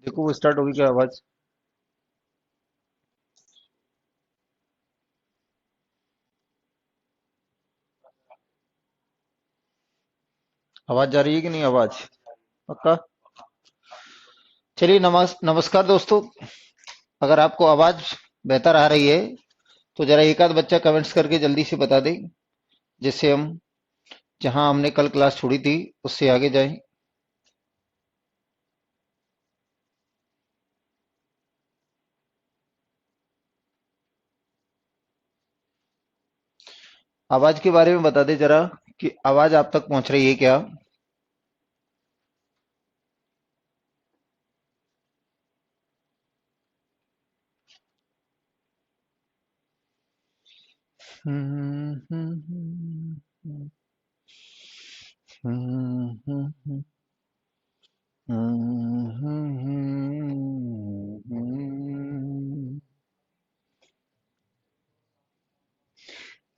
देखो वो स्टार्ट होगी क्या आवाज? आवाज जा रही है कि नहीं आवाज? पक्का? चलिए नमस्कार दोस्तों। अगर आपको आवाज बेहतर आ रही है तो जरा एक आध बच्चा कमेंट्स करके जल्दी से बता दे, जिससे हम जहां हमने कल क्लास छोड़ी थी उससे आगे जाएं। आवाज के बारे में बता दे जरा कि आवाज आप तक पहुंच रही है क्या? हम्म, हम्म, हम्म, हम्म, हम्म, हम्म।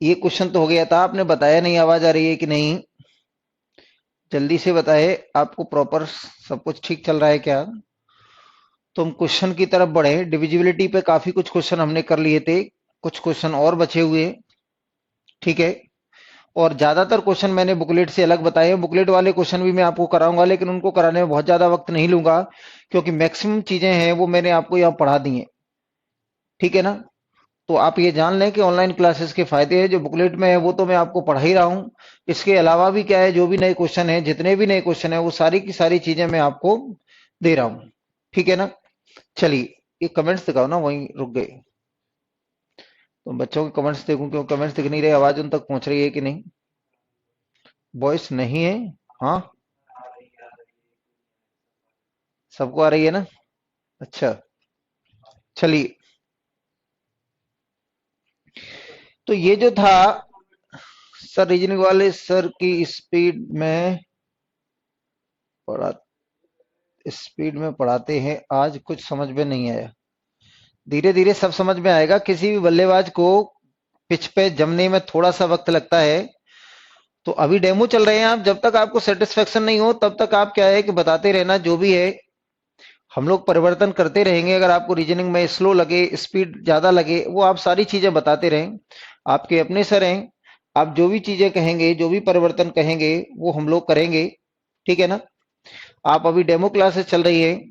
ये क्वेश्चन तो हो गया था, आपने बताया नहीं आवाज आ रही है कि नहीं। जल्दी से बताए, आपको प्रॉपर सब कुछ ठीक चल रहा है क्या? तो हम क्वेश्चन की तरफ बढ़े। डिविजिबिलिटी पे काफी कुछ क्वेश्चन हमने कर लिए थे, कुछ क्वेश्चन और बचे हुए। ठीक है। और ज्यादातर क्वेश्चन मैंने बुकलेट से अलग बताए हैं। बुकलेट वाले क्वेश्चन भी मैं आपको कराऊंगा, लेकिन उनको कराने में बहुत ज्यादा वक्त नहीं लूंगा, क्योंकि मैक्सिमम चीजें हैं वो मैंने आपको यहाँ पढ़ा दी हैं। ठीक है ना? तो आप ये जान लें कि ऑनलाइन क्लासेस के फायदे हैं, जो बुकलेट में है वो तो मैं आपको पढ़ा ही रहा हूँ। इसके अलावा भी क्या है, जो भी नए क्वेश्चन है, जितने भी नए क्वेश्चन है, वो सारी की सारी चीजें मैं आपको दे रहा हूँ। ठीक है ना? चलिए, ये कमेंट्स दिखाओ ना, वहीं रुक गए। तो बच्चों के कमेंट्स देखूं, क्यों कमेंट्स दिख नहीं रहे, आवाज उन तक पहुंच रही है कि नहीं? वॉइस नहीं है? हाँ, सबको आ रही है ना? अच्छा, चलिए। तो ये जो था सर, रीजनिंग वाले सर की स्पीड में पढ़ा स्पीड में पढ़ाते हैं, आज कुछ समझ में नहीं आया। धीरे धीरे सब समझ में आएगा। किसी भी बल्लेबाज को पिच पे जमने में थोड़ा सा वक्त लगता है। तो अभी डेमो चल रहे हैं, आप जब तक आपको सेटिस्फेक्शन नहीं हो तब तक आप क्या है कि बताते रहना, जो भी है हम लोग परिवर्तन करते रहेंगे। अगर आपको रीजनिंग में स्लो लगे, स्पीड ज्यादा लगे, वो आप सारी चीजें बताते रहें। आपके अपने सर हैं, आप जो भी चीजें कहेंगे, जो भी परिवर्तन कहेंगे, वो हम लोग करेंगे। ठीक है ना? आप अभी डेमो क्लासेस चल रही है,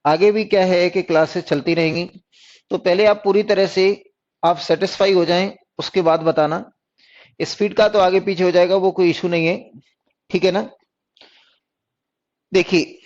आगे भी क्या है कि क्लासेस चलती रहेंगी। तो पहले आप पूरी तरह से आप सेटिस्फाई हो जाएं, उसके बाद बताना। स्पीड का तो आगे पीछे हो जाएगा, वो कोई इशू नहीं है। ठीक है ना? देखिए।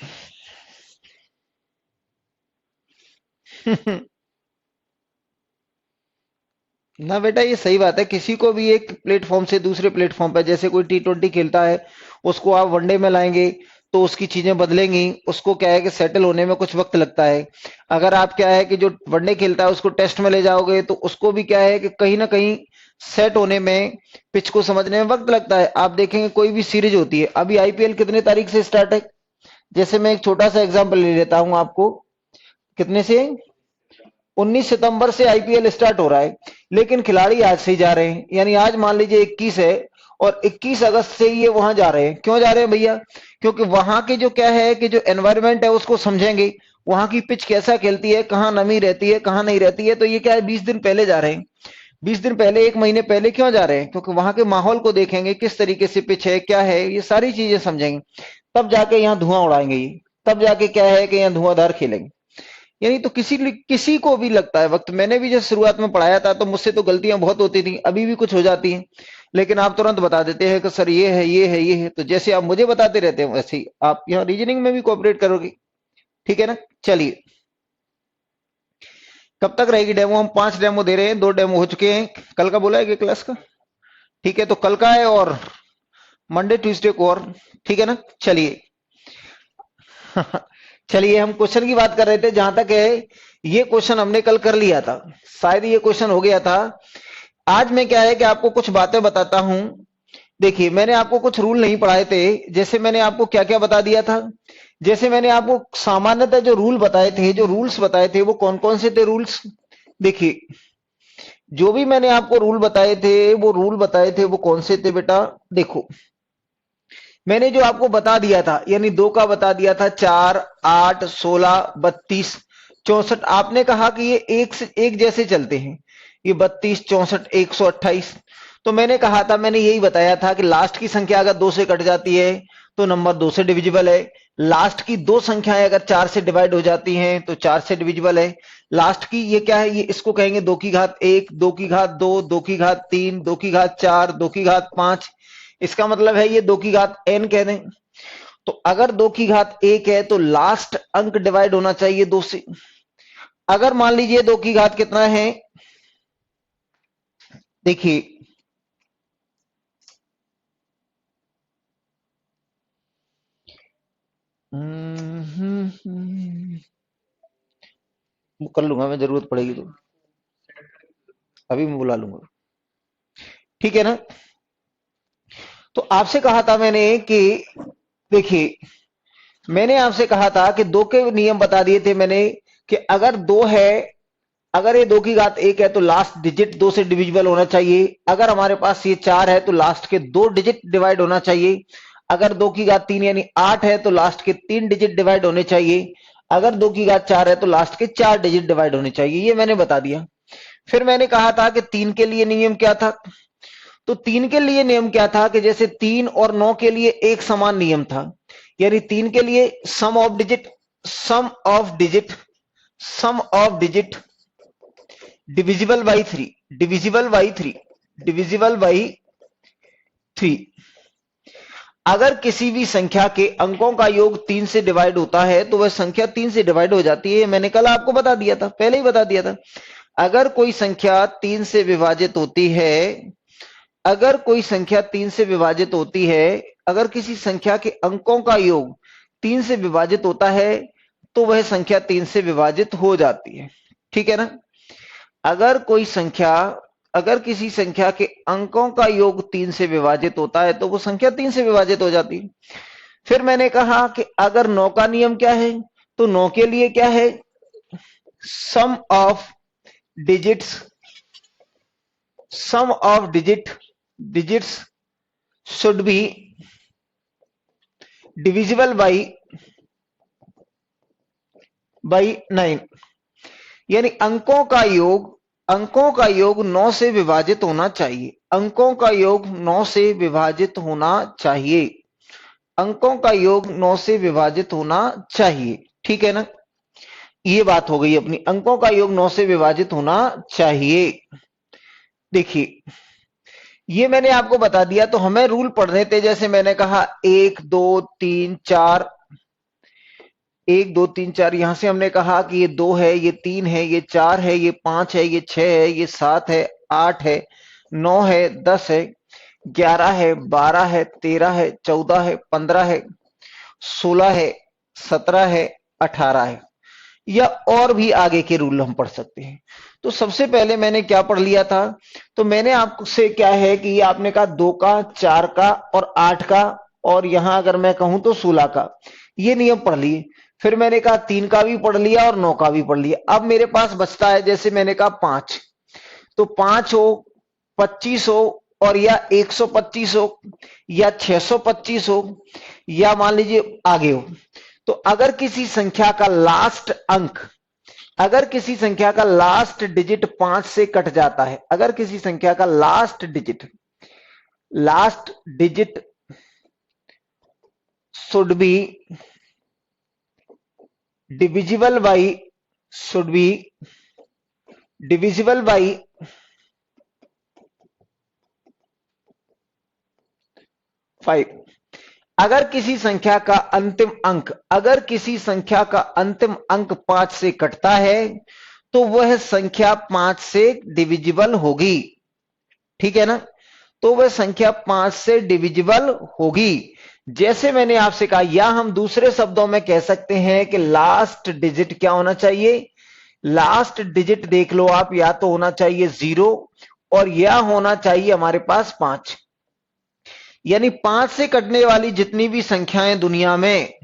ना बेटा, ये सही बात है। किसी को भी एक प्लेटफॉर्म से दूसरे प्लेटफॉर्म पर, जैसे कोई T20 खेलता है, उसको आप वनडे में लाएंगे तो उसकी चीजें बदलेंगी। उसको क्या है कि सेटल होने में कुछ वक्त लगता है। अगर आप क्या है कि जो वनडे खेलता है उसको टेस्ट में ले जाओगे, तो उसको भी क्या है कि कहीं ना कहीं सेट होने में, पिच को समझने में वक्त लगता है। आप देखेंगे कोई भी सीरीज होती है, अभी IPL कितने तारीख से स्टार्ट है? जैसे मैं एक छोटा सा एग्जांपल ले लेता हूं आपको। कितने से? 19 सितंबर से IPL स्टार्ट हो रहा है, लेकिन खिलाड़ी आज से ही जा रहे हैं। यानी आज मान लीजिए 21 है, और 21 अगस्त से ही ये वहां जा रहे हैं। क्यों जा रहे हैं भैया? क्योंकि वहां के जो क्या है कि जो एनवायरमेंट है उसको समझेंगे। वहां की पिच कैसा खेलती है, कहाँ नमी रहती है, कहाँ नहीं रहती है। तो ये क्या है, 20 दिन पहले जा रहे हैं। 20 दिन पहले, 1 महीने पहले क्यों जा रहे हैं? क्योंकि वहां के माहौल को देखेंगे, किस तरीके से पिच है, क्या है, ये सारी चीजें समझेंगे। तब जाके यहाँ धुआं उड़ाएंगे ये। तब जाके क्या है कि यहाँ धुआंधार खेलेंगे। यानी तो किसी को भी लगता है वक्त। मैंने भी जब शुरुआत में पढ़ाया था तो मुझसे तो गलतियां बहुत होती थी, अभी भी कुछ हो जाती हैं। लेकिन आप तुरंत बता देते हैं कि सर ये है, ये है, ये है। तो जैसे आप मुझे बताते रहते हैं, वैसे ही आप यहाँ रीजनिंग में भी कोऑपरेट करोगे। ठीक है ना? चलिए। कब तक रहेगी डेमो? हम 5 डेमो दे रहे हैं, 2 डेमो हो चुके हैं। कल का बोला है कि क्लास का? ठीक है, तो कल का है, और मंडे ट्यूसडे को और। ठीक है ना? चलिए। चलिए, हम क्वेश्चन की बात कर रहे थे। जहां तक है, ये क्वेश्चन हमने कल कर लिया था, शायद ये क्वेश्चन हो गया था। आज मैं क्या है कि आपको कुछ बातें बताता हूं। देखिए, मैंने आपको कुछ रूल नहीं पढ़ाए थे। जैसे मैंने आपको क्या क्या बता दिया था। जैसे मैंने आपको सामान्यतः जो रूल बताए थे, जो रूल्स बताए थे, वो कौन कौन से थे रूल्स? देखिए, जो भी मैंने आपको रूल बताए थे, वो रूल बताए थे वो कौन से थे बेटा? देखो, मैंने जो आपको बता दिया था, यानी 2 का बता दिया था, 4, 8, 16, 32, 64, आपने कहा कि ये एक से एक जैसे चलते हैं, ये 32, 64, 128। तो मैंने कहा था, मैंने यही बताया था कि लास्ट की संख्या अगर 2 से कट जाती है तो नंबर 2 से डिविजिबल है। लास्ट की दो संख्याएं अगर 4 से डिवाइड हो जाती हैं तो 4 से डिविजिबल है। लास्ट की ये क्या है, ये इसको कहेंगे 2 की घात 1, 2 की घात 2, 2 की घात 3, 2 की घात 4, 2 की घात 5। इसका मतलब है ये 2 की घात n कह दें। तो अगर 2 की घात 1 है तो लास्ट अंक डिवाइड होना चाहिए 2 से। अगर मान लीजिए 2 की घात कितना है, देखिए कर लूंगा मैं, जरूरत पड़ेगी तो अभी मैं बुला लूंगा, ठीक है ना। तो आपसे कहा था मैंने कि देखिए, मैंने आपसे कहा था कि दो के नियम बता दिए थे मैंने कि अगर दो है, अगर ये 2 की घात 1 है तो लास्ट डिजिट 2 से डिविजिबल होना चाहिए। अगर हमारे पास ये 4 है तो लास्ट के 2 डिजिट डिवाइड होना चाहिए। अगर 2 की घात 3 यानी 8 है तो लास्ट के 3 डिजिट डिवाइड होने चाहिए। अगर 2 की घात 4 है तो लास्ट के 4 डिजिट डिवाइड होने चाहिए, ये मैंने बता दिया। फिर मैंने कहा था कि 3 के लिए नियम क्या था, तो 3 के लिए नियम क्या था कि जैसे 3 और 9 के लिए एक समान नियम था, यानी 3 के लिए sum of digit, sum of digit, sum of digit divisible by 3, divisible by 3, divisible by 3। अगर किसी भी संख्या के अंकों का योग 3 से डिवाइड होता है तो वह संख्या 3 से डिवाइड हो जाती है। मैंने कल आपको बता दिया था, पहले ही बता दिया था। अगर कोई संख्या 3 से विभाजित होती है, अगर कोई संख्या 3 से विभाजित होती है, अगर किसी संख्या के अंकों का योग 3 से विभाजित होता है तो वह संख्या 3 से विभाजित हो जाती है, ठीक है ना। अगर कोई संख्या, अगर किसी संख्या के अंकों का योग 3 से विभाजित होता है तो वो संख्या 3 से विभाजित हो जाती है। फिर मैंने कहा कि अगर 9 का नियम क्या है, तो 9 के लिए क्या है, sum of digits, sum of digits should be divisible by 9, यानी अंकों का योग, अंकों का योग 9 से विभाजित होना चाहिए, अंकों का योग 9 से विभाजित होना चाहिए, अंकों का योग 9 से विभाजित होना चाहिए, ठीक है ना। ये बात हो गई अपनी, अंकों का योग 9 से विभाजित होना चाहिए। देखिए ये मैंने आपको बता दिया, तो हमें रूल पढ़ने थे। जैसे मैंने कहा 1 2 3 4, 1 2 3 4, यहां से हमने कहा कि ये 2 है, ये 3 है, ये 4 है, ये 5 है, ये 6 है, ये 7 है, 8 है, 9 है, 10 है, 11 है, 12 है, 13 है, 14 है, 15 है, 16 है, 17 है, 18 है, या और भी आगे के रूल हम पढ़ सकते हैं। तो सबसे पहले मैंने क्या पढ़ लिया था, तो मैंने आपसे क्या है कि ये आपने कहा 2 का, 4 का और 8 का, और यहां अगर मैं कहूं तो 16 का, ये नियम पढ़ लिए। फिर मैंने कहा 3 का भी पढ़ लिया और 9 का भी पढ़ लिया। अब मेरे पास बचता है, जैसे मैंने कहा 5, तो 5 हो, 25 हो, और या 125 हो, या 625 हो, या मान लीजिए आगे हो। तो अगर किसी संख्या का लास्ट अंक, अगर किसी संख्या का लास्ट डिजिट 5 से कट जाता है, अगर किसी संख्या का last digit should be divisible by, should be divisible by 5। अगर किसी संख्या का अंतिम अंक, अगर किसी संख्या का अंतिम अंक 5 से कटता है तो वह संख्या 5 से डिविजिबल होगी, ठीक है ना। तो वह संख्या 5 से डिविजिबल होगी। जैसे मैंने आपसे कहा, या हम दूसरे शब्दों में कह सकते हैं कि लास्ट डिजिट क्या होना चाहिए, लास्ट डिजिट देख लो आप, या तो होना चाहिए 0 और या होना चाहिए हमारे पास 5। यानी 5 से कटने वाली जितनी भी संख्याएं दुनिया में,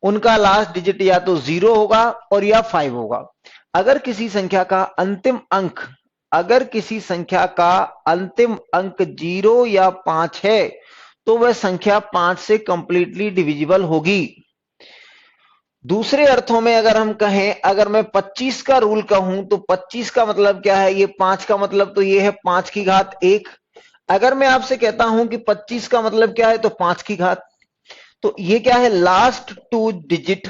उनका लास्ट डिजिट या तो 0 होगा और या 5 होगा। अगर किसी संख्या का अंतिम अंक, अगर किसी संख्या का अंतिम अंक 0 या 5 है तो वह संख्या 5 से कंप्लीटली डिविजिबल होगी। दूसरे अर्थों में अगर हम कहें, अगर मैं 25 का रूल कहूं तो 25 का मतलब क्या है, ये 5 का मतलब तो ये है 5 की घात 1। अगर मैं आपसे कहता हूं कि 25 का मतलब क्या है, तो 5 की घात, तो ये क्या है, last two digit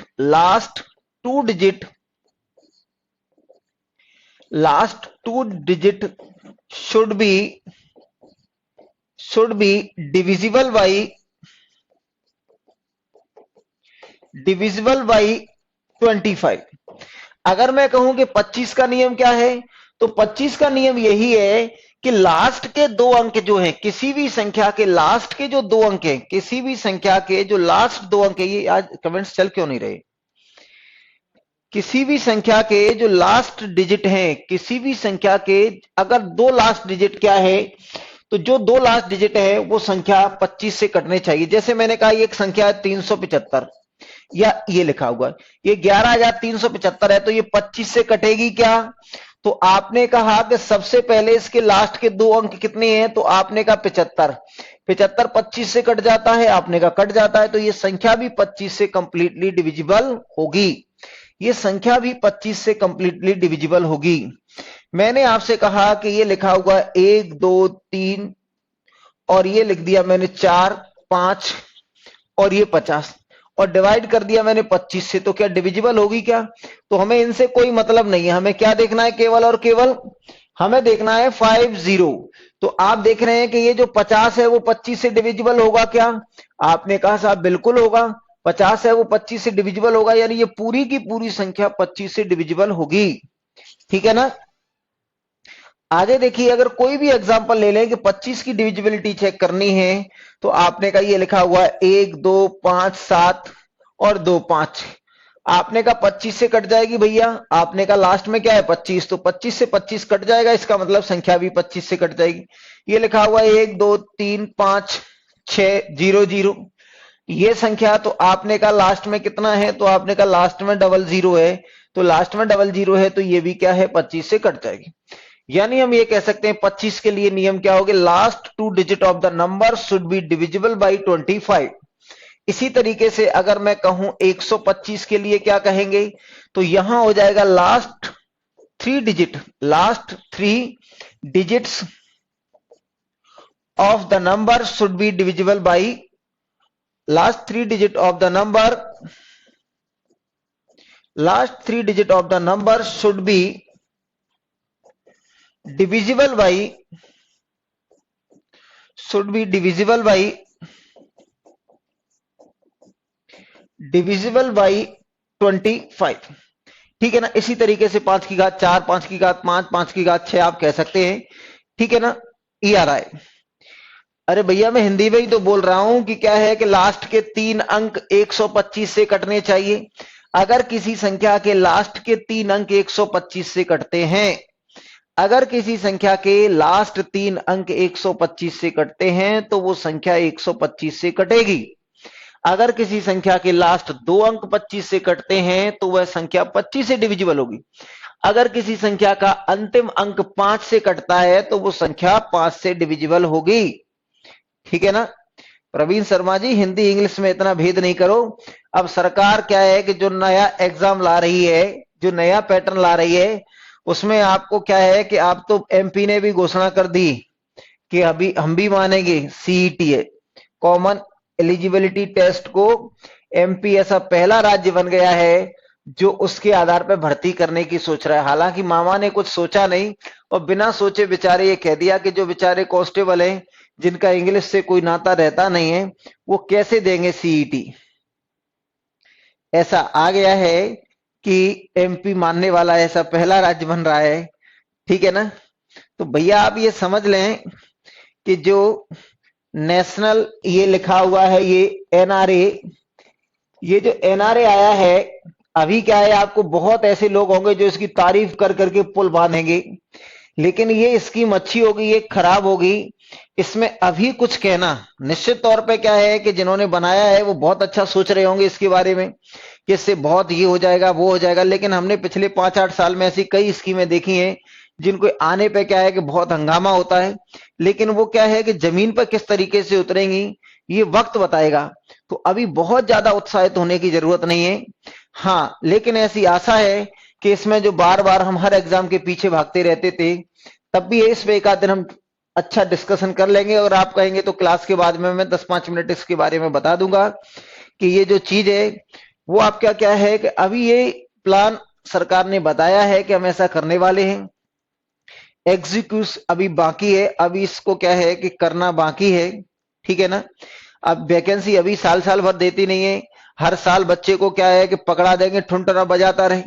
should be divisible by 25। अगर मैं कहूं कि 25 का नियम क्या है, तो 25 का नियम यही है कि लास्ट के दो अंक जो हैं, किसी भी संख्या के लास्ट के जो दो अंक हैं, किसी भी संख्या के जो लास्ट दो अंक है, ये आज कमेंट्स चल क्यों नहीं रहे, किसी भी संख्या के जो लास्ट डिजिट हैं, किसी भी संख्या के अगर दो लास्ट डिजिट क्या है, तो जो दो लास्ट डिजिट है वो संख्या 25 से कटने चाहिए। जैसे मैंने कहा ये एक संख्या है 375, या ये लिखा हुआ है ये 11,375 है, तो ये 25 से कटेगी क्या, तो आपने कहा कि सबसे पहले इसके लास्ट के दो अंक कितने हैं, तो आपने कहा 75, 75 25 से कट जाता है, आपने कहा कट जाता है, तो ये संख्या भी 25 से कंप्लीटली डिविजिबल होगी। ये संख्या भी 25 से कंप्लीटली डिविजिबल होगी। मैंने आपसे कहा कि ये लिखा हुआ 1 2 3 और ये लिख दिया मैंने 4 5 और ये 50 और डिवाइड कर दिया मैंने 25 से, तो क्या डिविजिबल होगी क्या, तो हमें इनसे कोई मतलब नहीं है, हमें क्या देखना है, केवल और केवल हमें देखना है 50। तो आप देख रहे हैं कि ये जो 50 है वो 25 से डिविजिबल होगा क्या, आपने कहा साहब बिल्कुल होगा, 50 है वो 25 से डिविजिबल होगा, यानी ये पूरी की पूरी संख्या 25 से डिविजिबल होगी। ठीक है ना। आगे देखिए, अगर कोई भी एग्जांपल ले लें कि 25 की डिविजिबिलिटी चेक करनी है, तो आपने कहा ये लिखा हुआ है 1 2 5 7 और 2 5, आपने कहा 25 से कट जाएगी भैया, आपने कहा लास्ट में क्या है 25, तो 25 से 25 कट जाएगा, इसका मतलब संख्या भी 25 से कट जाएगी। ये लिखा हुआ है 1 2 3 5 6 0 0, ये संख्या, तो आपने कहा लास्ट में कितना है, तो आपने कहा लास्ट में डबल जीरो है, तो लास्ट में डबल जीरो है, तो ये भी क्या है 25 से कट जाएगी। यानी हम ये कह सकते हैं 25 के लिए नियम क्या होगा, last two digit of the number should be divisible by 25। इसी तरीके से अगर मैं कहूं 125 के लिए क्या कहेंगे, तो यहां हो जाएगा last three digits of the number should be divisible by, last three digit of the number should be divisible by 25। ठीक है ना। इसी तरीके से 5 की घात 4, 5 की घात 5, 5 की घात 6 आप कह सकते हैं। ठीक है ना, ये आ रहा है। अरे भैया मैं हिंदी में ही तो बोल रहा हूं कि क्या है कि लास्ट के 3 अंक 125 से कटने चाहिए। अगर किसी संख्या के लास्ट के 3 अंक 125 से कटते हैं, अगर किसी संख्या के लास्ट 3 अंक 125 से कटते हैं, तो वो संख्या 125 से कटेगी। अगर किसी संख्या के लास्ट 2 अंक 25 से कटते हैं, तो वह संख्या 25 से डिविजिबल होगी। अगर किसी संख्या का अंतिम अंक 5 से कटता है, तो वो संख्या 5 से डिविजिबल होगी। ठीक है ना। प्रवीण शर्मा जी, हिंदी इंग्लिश में इतना भेद नहीं करो। अब सरकार क्या है कि जो नया एग्जाम ला रही है, जो नया पैटर्न ला रही है, उसमें आपको क्या है कि आप तो एमपी ने भी घोषणा कर दी कि अभी हम भी मानेंगे सीईटी है, कॉमन एलिजिबिलिटी टेस्ट को। एमपी ऐसा पहला राज्य बन गया है जो उसके आधार पर भर्ती करने की सोच रहा है। हालांकि मामा ने कुछ सोचा नहीं और बिना सोचे बेचारे ये कह दिया कि जो बेचारे कांस्टेबल हैं, जिनका इंग्लिश से कोई नाता रहता नहीं है, वो कैसे देंगे सीईटी। ऐसा आ गया है कि एमपी मानने वाला ऐसा पहला राज्य बन रहा है। ठीक है ना। तो भैया आप ये समझ लें कि जो नेशनल ये लिखा हुआ है, ये एनआरए, ये जो एनआरए आया है, अभी क्या है, आपको बहुत ऐसे लोग होंगे जो इसकी तारीफ कर करके पुल बांधेंगे, लेकिन ये स्कीम अच्छी होगी, ये खराब होगी, इसमें अभी कुछ कहना निश्चित तौर पे क्या है कि जिन्होंने बनाया है वो बहुत अच्छा सोच रहे होंगे इसके बारे में कि इससे बहुत ये हो जाएगा वो हो जाएगा। लेकिन हमने पिछले 5-8 साल में ऐसी कई स्कीमें देखी हैं जिनको आने पे क्या है कि बहुत हंगामा होता है, लेकिन वो क्या है कि जमीन पर किस तरीके से उतरेंगी ये वक्त बताएगा। तो अभी बहुत ज्यादा उत्साहित होने की जरूरत नहीं है। हाँ, लेकिन ऐसी आशा है कि इसमें जो बार बार हम हर एग्जाम के पीछे भागते रहते थे, तब भी इस पे एक आध दिन हम अच्छा डिस्कशन कर लेंगे, और आप कहेंगे तो क्लास के बाद में मैं 10-5 मिनट इसके बारे में बता दूंगा कि ये जो चीज है वो आपका क्या है कि अभी ये प्लान सरकार ने बताया है कि हम ऐसा करने वाले हैं। एग्जीक्यूट अभी बाकी है, अभी इसको क्या है कि करना बाकी है। ठीक है ना। अब वैकेंसी अभी साल साल भर देती नहीं है। हर साल बच्चे को क्या है कि पकड़ा देंगे, ठुनठुना बजाता रहे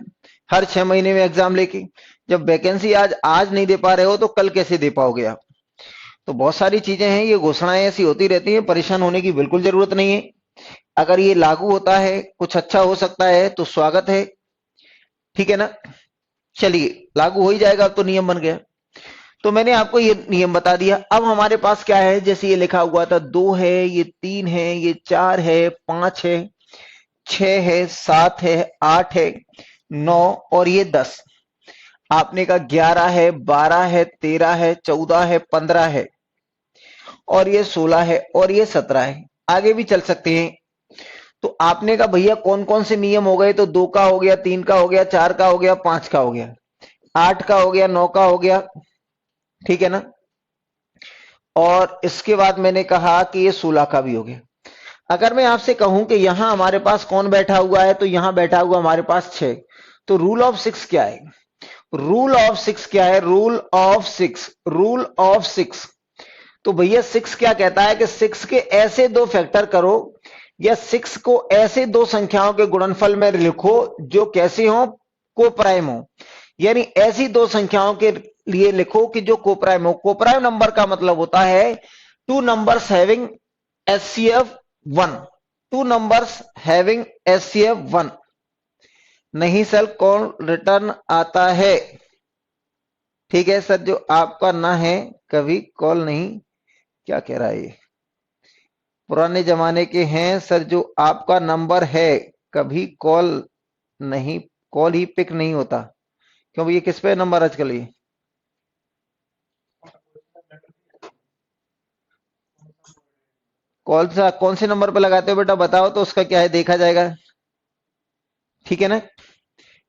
हर 6 महीने में एग्जाम लेके। जब वैकेंसी आज आज नहीं दे पा रहे हो तो कल कैसे दे पाओगे आप। तो बहुत सारी चीजें हैं, ये घोषणाएं ऐसी होती रहती हैं, परेशान होने की बिल्कुल जरूरत नहीं है। अगर ये लागू होता है, कुछ अच्छा हो सकता है तो स्वागत है। ठीक है ना। चलिए, लागू हो ही जाएगा, अब तो नियम बन गया। तो मैंने आपको ये नियम बता दिया। अब हमारे पास क्या है, जैसे ये लिखा हुआ था 2 है, ये 3 है, ये 4 है, 5 है, 6 है, 7 है, 8 है, 9 और ये 10। आपने का 11 है, 12 है, 13 है, 14 है, 15 है और ये 16 है और ये 17 है। आगे भी चल सकते हैं। तो आपने कहा भैया कौन कौन से नियम हो गए, तो 2 का हो गया, 3 का हो गया, 4 का हो गया, 5 का हो गया, 8 का हो गया, 9 का हो गया। ठीक है ना। और इसके बाद मैंने कहा कि ये 16 का भी हो गया। अगर मैं आपसे कहूं कि यहां हमारे पास कौन बैठा हुआ है, तो यहां बैठा हुआ हमारे पास 6। तो रूल ऑफ 6 क्या है? रूल ऑफ 6 क्या है? Rule of 6, rule of 6। तो भैया 6 क्या कहता है कि 6 के ऐसे दो फैक्टर करो, या 6 को ऐसे दो संख्याओं के गुणनफल में लिखो जो कैसे हो, कोप्राइम हो। यानी ऐसी दो संख्याओं के लिए लिखो कि जो कोप्राइम हो। कोप्राइम नंबर का मतलब होता है two numbers having HCF 1, two numbers having HCF 1। नहीं सर, कॉल रिटर्न आता है। ठीक है सर, जो आपका ना है कभी कॉल नहीं, क्या कह रहा है ये? पुराने जमाने के हैं सर, जो आपका नंबर है कभी कॉल नहीं, कॉल ही पिक नहीं होता। क्यों ये किस पे नंबर आजकल ये? कौन सा, कौन से नंबर पे लगाते हो बेटा, बताओ तो उसका क्या है, देखा जाएगा। ठीक है ना।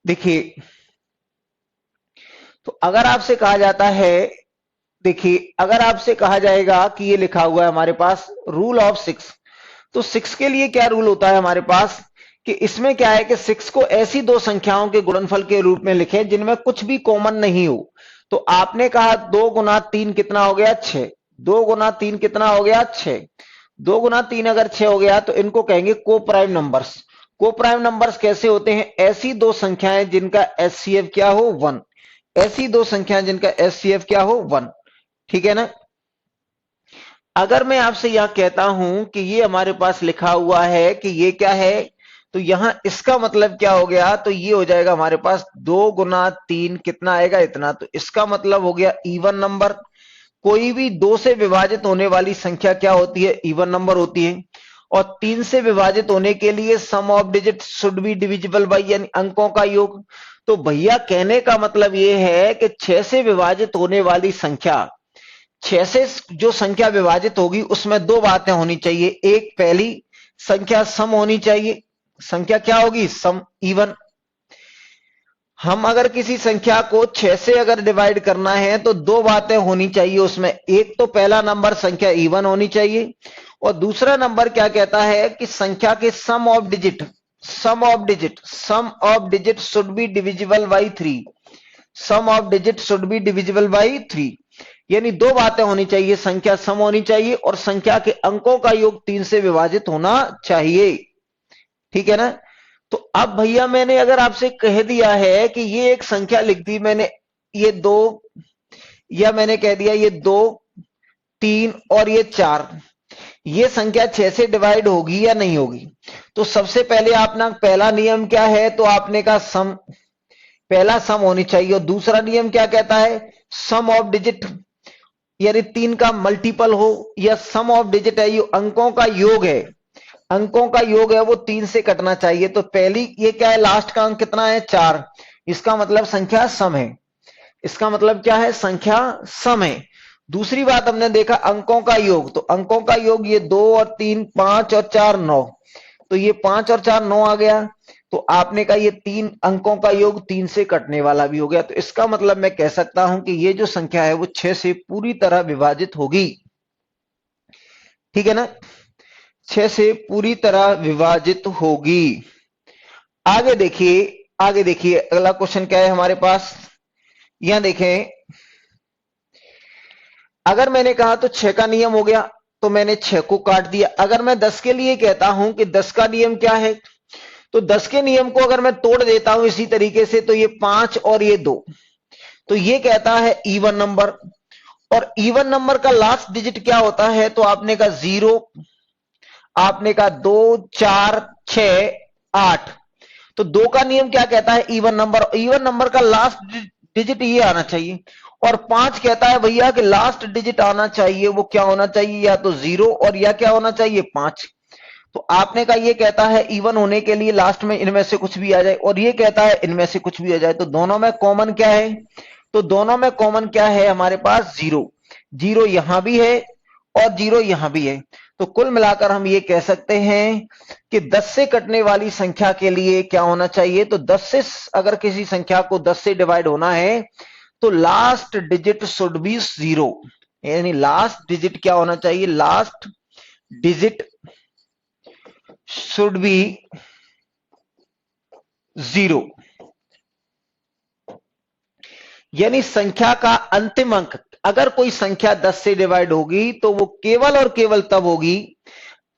देखिए, तो अगर आपसे कहा जाता है, देखिए अगर आपसे कहा जाएगा कि ये लिखा हुआ है हमारे पास रूल ऑफ 6, तो 6 के लिए क्या रूल होता है हमारे पास कि इसमें क्या है कि 6 को ऐसी दो संख्याओं के गुणनफल के रूप में लिखें जिनमें कुछ भी कॉमन नहीं हो। तो आपने कहा 2 गुना 3 कितना हो गया? 6। 2 गुना 3 कितना हो गया? 6। 2 गुना 3 अगर 6 हो गया तो इनको कहेंगे कोप्राइम नंबर्स। कोप्राइम नंबर्स कैसे होते हैं? ऐसी दो संख्याएं जिनका एचसीएफ क्या हो? 1। ऐसी दो संख्याएं जिनका एचसीएफ क्या हो? 1। ठीक है ना। अगर मैं आपसे यह कहता हूं कि ये हमारे पास लिखा हुआ है कि ये क्या है, तो यहां इसका मतलब क्या हो गया? तो ये हो जाएगा हमारे पास 2 गुना 3 कितना आएगा? इतना। तो इसका मतलब हो गया इवन नंबर। कोई भी 2 से विभाजित होने वाली संख्या क्या होती है? इवन नंबर होती है। और 3 से विभाजित होने के लिए sum of digit should be divisible by, यानी अंकों का योग। तो भैया कहने का मतलब ये है कि 6 से विभाजित होने वाली संख्या, 6 से जो संख्या विभाजित होगी उसमें दो बातें होनी चाहिए। एक, पहली संख्या सम होनी चाहिए। संख्या क्या होगी? सम, इवन। हम अगर किसी संख्या को 6 से अगर डिवाइड करना है तो दो बातें होनी चाहिए उसमें। एक तो पहला नंबर संख्या इवन होनी चाहिए, और दूसरा नंबर क्या कहता है कि संख्या के sum of digit, sum of digit, sum of digit should be divisible by 3। Sum of digit should be divisible by 3। यानी दो बातें होनी चाहिए, संख्या सम होनी चाहिए और संख्या के अंकों का योग 3 से विभाजित होना चाहिए। ठीक है ना। तो अब भैया मैंने अगर आपसे कह दिया है कि ये एक संख्या लिख दी मैंने, ये 2, या मैंने कह दिया ये 2, 3 और ये 4, ये संख्या 6 से डिवाइड होगी या नहीं होगी? तो सबसे पहले आपका पहला नियम क्या है? तो आपने कहा सम, पहला सम होनी चाहिए। और दूसरा नियम क्या कहता है? सम ऑफ डिजिट, यानी 3 का मल्टीपल हो, या सम ऑफ डिजिट है, ये अंकों का योग है, अंकों का योग है वो 3 से कटना चाहिए। तो पहली ये क्या है? लास्ट का अंक कितना है? 4। इसका मतलब संख्या सम है। इसका मतलब क्या है? संख्या सम है। दूसरी बात हमने देखा अंकों का योग, तो अंकों का योग ये 2 और 3, 5 और 4 9, तो ये 5 और 4 9 आ गया। तो आपने कहा ये 3 अंकों का योग 3 से कटने वाला भी हो गया, तो इसका मतलब मैं कह सकता हूं कि ये जो संख्या है वो 6 से पूरी तरह विभाजित होगी। ठीक है ना, 6 से पूरी तरह विभाजित होगी। आगे देखिए, आगे देखिए अगला क्वेश्चन क्या है हमारे पास, यहां देखें। अगर मैंने कहा तो 6 का नियम हो गया, तो मैंने 6 को काट दिया। अगर मैं 10 के लिए कहता हूं कि 10 का नियम क्या है, तो 10 के नियम को अगर मैं तोड़ देता हूं इसी तरीके से, तो ये 5 और ये 2, तो ये कहता है इवन नंबर। और इवन नंबर का लास्ट डिजिट क्या होता है, तो आपने कहा 0, आपने कहा 2, 4, 6, 8। तो 2 का नियम क्या कहता है, इवन नंबर, इवन नंबर का लास्ट डिजिट ये आना चाहिए। और 5 कहता है भैया कि लास्ट डिजिट आना चाहिए, वो क्या होना चाहिए, या तो 0 और या क्या होना चाहिए 5। तो आपने कहा ये कहता है इवन होने के लिए लास्ट में इनमें से कुछ भी आ जाए, और ये कहता है इनमें से कुछ भी आ जाए। तो दोनों में कॉमन क्या है, तो दोनों में कॉमन क्या है हमारे पास 0, 0 यहां भी है और 0 यहां भी है। तो कुल मिलाकर हम ये कह सकते हैं कि 10 से कटने वाली संख्या के लिए क्या होना चाहिए, तो 10 से अगर किसी संख्या को 10 से डिवाइड होना है तो लास्ट डिजिट शुड बी 0, यानी लास्ट डिजिट क्या होना चाहिए, लास्ट डिजिट शुड बी 0, यानी संख्या का अंतिम अंक। अगर कोई संख्या 10 से डिवाइड होगी तो वो केवल और केवल तब होगी,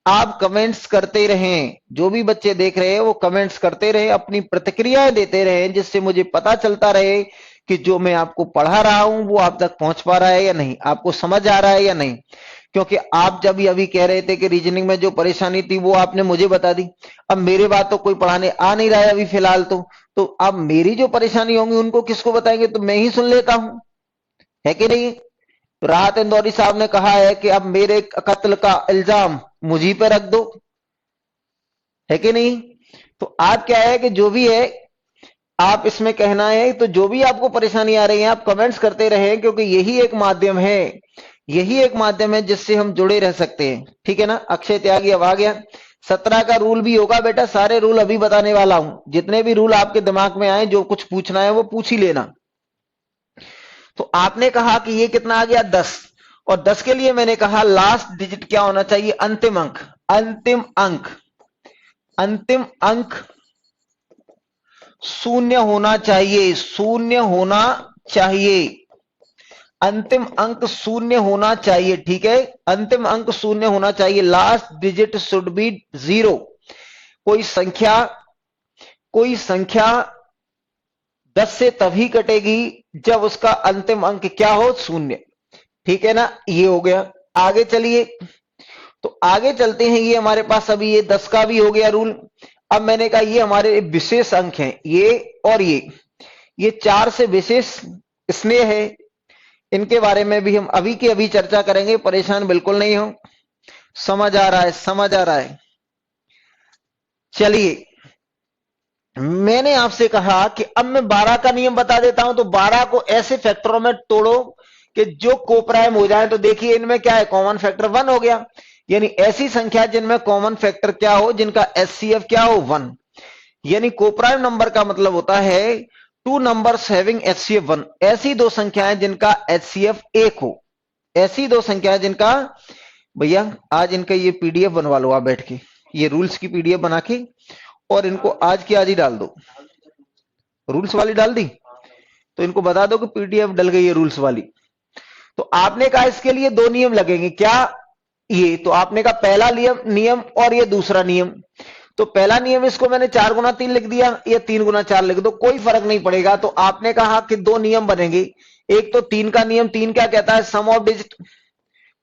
आप कमेंट्स करते रहें, जो भी बच्चे देख रहे हैं वो कमेंट्स करते रहे, अपनी प्रतिक्रियाएं देते रहे, जिससे मुझे पता चलता रहे कि जो मैं आपको पढ़ा रहा हूं वो आप तक पहुंच पा रहा है या नहीं, आपको समझ आ रहा है या नहीं। क्योंकि आप जब अभी कह रहे थे कि रीजनिंग में जो परेशानी थी वो आपने मुझे बता दी, अब मेरे बात तो कोई पढ़ाने आ नहीं रहा है अभी फिलहाल, तो अब मेरी जो परेशानी होंगी उनको किसको बताएंगे, तो मैं ही सुन लेता हूं, है कि नहीं। तो राहत इंदौरी साहब ने कहा है कि अब मेरे कत्ल का इल्जाम मुझी पे रख दो, है कि नहीं। तो आप क्या है कि जो भी है आप इसमें कहना है, तो जो भी आपको परेशानी आ रही है आप कमेंट्स करते रहें, क्योंकि यही एक माध्यम है, यही एक माध्यम है जिससे हम जुड़े रह सकते हैं। ठीक है ना, अक्षय त्यागी अब आ गया। 17 का रूल भी होगा बेटा, सारे रूल अभी बताने वाला हूं, जितने भी रूल आपके दिमाग में आए, जो कुछ पूछना है वो पूछ ही लेना। तो आपने कहा कि ये कितना आ गया 10, और 10 के लिए मैंने कहा लास्ट डिजिट क्या होना चाहिए, अंतिम अंक, अंतिम अंक, अंतिम अंक शून्य होना चाहिए, शून्य होना चाहिए, अंतिम अंक शून्य होना चाहिए। ठीक है, अंतिम अंक शून्य होना चाहिए, लास्ट डिजिट शुड बी 0। कोई संख्या, कोई संख्या 10 से तभी कटेगी जब उसका अंतिम अंक क्या हो, शून्य। ठीक है ना, ये हो गया। आगे चलिए, तो आगे चलते हैं। ये हमारे पास अभी ये 10 का भी हो गया रूल। अब मैंने कहा ये हमारे विशेष अंक हैं, ये और ये 4 से विशेष स्नेह है, इनके बारे में भी हम अभी के अभी चर्चा करेंगे, परेशान बिल्कुल नहीं हो। समझ आ रहा है, समझ आ रहा है। चलिए, मैंने आपसे कहा कि अब मैं 12 का नियम बता देता हूं, तो 12 को ऐसे फैक्टरों में तोड़ो कि जो कोप्राइम हो जाए। तो देखिए इनमें क्या है, कॉमन फैक्टर 1 हो गया, यानी ऐसी संख्या जिनमें कॉमन फैक्टर क्या हो, जिनका एचसीएफ क्या हो 1, यानी कोप्राइम नंबर का मतलब होता है टू नंबर्स हैविंग एचसीएफ 1, ऐसी दो संख्याएं जिनका एचसीएफ 1 हो, ऐसी दो संख्याएं जिनका, भैया आज इनका ये पीडीएफ बनवा लो आप बैठ के, ये रूल्स की पीडीएफ बना के, और इनको आज की आज ही डाल दो। रूल्स वाली डाल दी, तो इनको बता दो कि पीडीएफ डल गई है रूल्स वाली। तो आपने कहा इसके लिए 2 नियम लगेंगे, क्या, ये तो आपने कहा पहला नियम नियम और ये दूसरा नियम। तो पहला नियम इसको मैंने 4 गुना 3 लिख दिया, ये 3 गुना 4 लिख दो, कोई फर्क नहीं पड़ेगा। तो आपने कहा कि 2 नियम बनेंगे, एक तो 3 का नियम, 3 क्या कहता है, sum of digit,